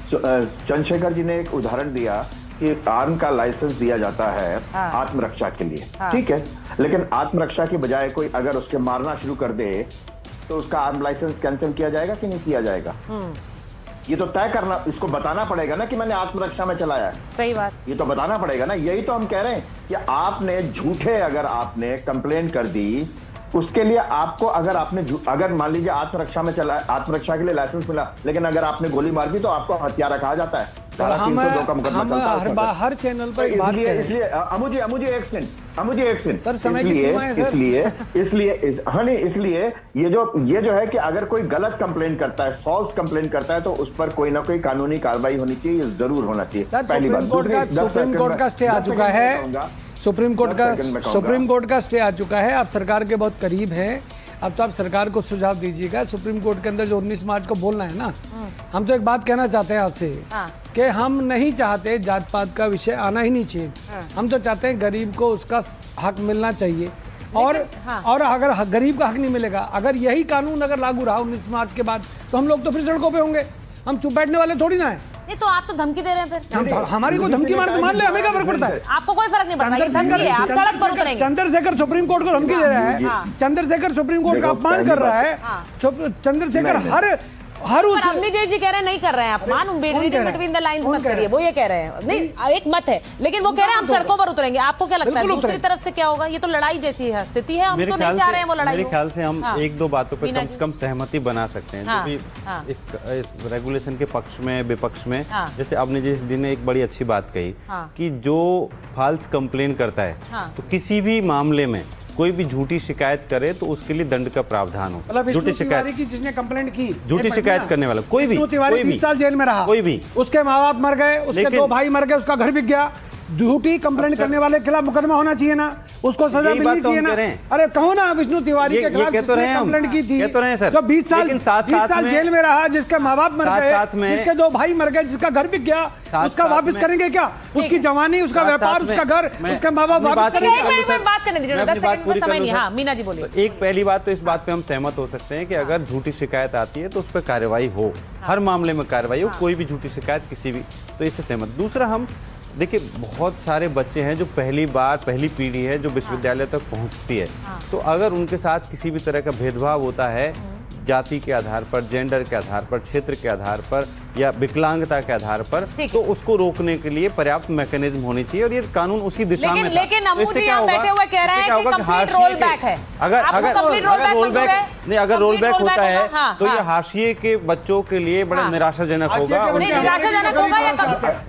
चंद्रशेखर जी ने एक उदाहरण दिया कि आर्म का लाइसेंस दिया जाता है आत्मरक्षा के लिए, ठीक है, लेकिन आत्मरक्षा की बजाय कोई अगर उसके मारना शुरू कर दे तो उसका आर्म लाइसेंस कैंसिल किया जाएगा कि नहीं किया जाएगा? ये तो तय करना, इसको बताना पड़ेगा ना कि मैंने आत्मरक्षा में चलाया है। सही बात, ये तो बताना पड़ेगा ना। यही तो हम कह रहे हैं कि आपने झूठे, अगर आपने कंप्लेंट कर दी उसके लिए आपको, अगर मान लीजिए आत्मरक्षा में चला, आत्मरक्षा के लिए लाइसेंस मिला, लेकिन अगर आपने गोली मार दी तो आपको हत्यारा कहा जाता है। हम हर चैनल पर इसलिए ये जो है कि अगर कोई गलत कंप्लेंट करता है, फॉल्स कंप्लेंट करता है, तो उस पर कोई ना कोई कानूनी कार्रवाई होनी चाहिए, ये जरूर होना चाहिए। पहली बात। सुप्रीम कोर्ट का स्टे आ चुका है, सुप्रीम कोर्ट 10 सेकंड में कहूंगा। सुप्रीम कोर्ट का स्टे आ चुका है, आप सरकार के बहुत करीब हैं। अब तो आप सरकार को सुझाव दीजिएगा, सुप्रीम कोर्ट के अंदर जो 19 मार्च को बोलना है ना, हम तो एक बात कहना चाहते हैं आपसे कि हम नहीं चाहते जात पात का विषय आना ही नहीं चाहिए। हम तो चाहते हैं गरीब को उसका हक मिलना चाहिए। और अगर गरीब का हक नहीं मिलेगा, अगर यही कानून अगर लागू रहा 19 मार्च के बाद, तो हम लोग तो फिर सड़कों पे होंगे। हम चुप बैठने वाले थोड़ी ना है। नहीं तो आप तो धमकी दे रहे हैं फिर। हमारी को धमकी मार मान ले, हमें क्या फर्क पड़ता है? आपको कोई फर्क नहीं पड़ता, ये धमकी है, आप सड़क पर उतरेंगे। चंद्रशेखर सुप्रीम कोर्ट को धमकी दे रहा है, चंद्रशेखर सुप्रीम कोर्ट का अपमान कर रहा है। चंद्रशेखर हर उस अवनी जी कह रहे हैं नहीं कर रहे हैं अपमान, बिटवीन द लाइंस मत करिए, वो ये कह रहे हैं। नहीं एक मत है, लेकिन वो कह रहे हैं हम सड़कों पर उतरेंगे। आपको क्या लगता है दूसरी तरफ से क्या होगा? ये तो लड़ाई जैसी है स्थिति है, हम तो नहीं चाह रहे हैं वो लड़ाई। मेरे ख्याल से हम एक दो बातों पे कम से कम सहमति बना सकते हैं, जो भी इस रेगुलेशन के पक्ष में विपक्ष में। जैसे आपने जिस दिन ने एक बड़ी अच्छी बात कही कि जो फॉल्स कंप्लेन करता है, तो किसी भी मामले में कोई भी झूठी शिकायत करे तो उसके लिए दंड का प्रावधान हो। झूठी शिकायत की जिसने कंप्लेंट की, झूठी शिकायत करने वाला कोई भी, 20 साल जेल में रहा, कोई भी, उसके माँ बाप मर गए, उसके 2 भाई मर गए, उसका घर बिक गया। झूठी कंप्लेंट करने वाले के खिलाफ मुकदमा होना चाहिए ना, उसको सजा मिलनी चाहिए ना। अरे कहो ना, विष्णु तिवारी के खिलाफ जिसने कंप्लेंट की थी, जो 20 साल जेल में रहा, जिसके माँ बाप मर गए, जिसके 2 भाई मर गए, जिसका घर बिक गया, उसका वापस करेंगे क्या? उसकी जवानी, उसका व्यापार, उसका घर, उसके माँ बाप वापस करेंगे। हाँ मीना जी बोलिए। एक पहली बात तो इस बात पे हम सहमत हो सकते हैं कि अगर झूठी शिकायत आती है तो उस पर कार्रवाई हो, हर मामले में कार्रवाई हो, कोई भी झूठी शिकायत किसी भी, तो इससे सहमत। दूसरा, हम देखिए बहुत सारे बच्चे हैं जो पहली पीढ़ी है जो विश्वविद्यालय तक पहुंचती है, तो अगर उनके साथ किसी भी तरह का भेदभाव होता है जाति के आधार पर, जेंडर के आधार पर, क्षेत्र के आधार पर या विकलांगता के आधार पर, तो उसको रोकने के लिए पर्याप्त मैकेनिज्म होनी चाहिए और ये कानून उसी दिशा में था। लेकिन अमू जी यहाँ बैठे हुए कह रहे हैं कि कंप्लीट रोल बैक है। अगर रोल बैक होता है तो ये हाशिए के बच्चों के लिए बड़ा निराशाजनक होगा। निराशाजनक होगा या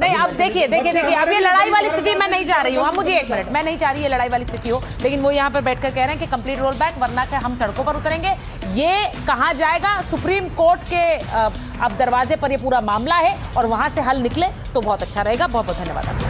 नहीं? अब देखिए अब ये लड़ाई वाली स्थिति मैं नहीं जा रही हूँ। मुझे एक मिनट, मैं नहीं चाह रही ये लड़ाई वाली स्थिति हो, लेकिन वो यहाँ पर बैठकर कह रहे हैं कि कंप्लीट रोल बैक, वरना हम सड़कों पर उतरेंगे। ये कहाँ जाएगा? सुप्रीम कोर्ट के अब दरवाजे पर ये पूरा मामला है और वहां से हल निकले तो बहुत अच्छा रहेगा। बहुत बहुत धन्यवाद आपका।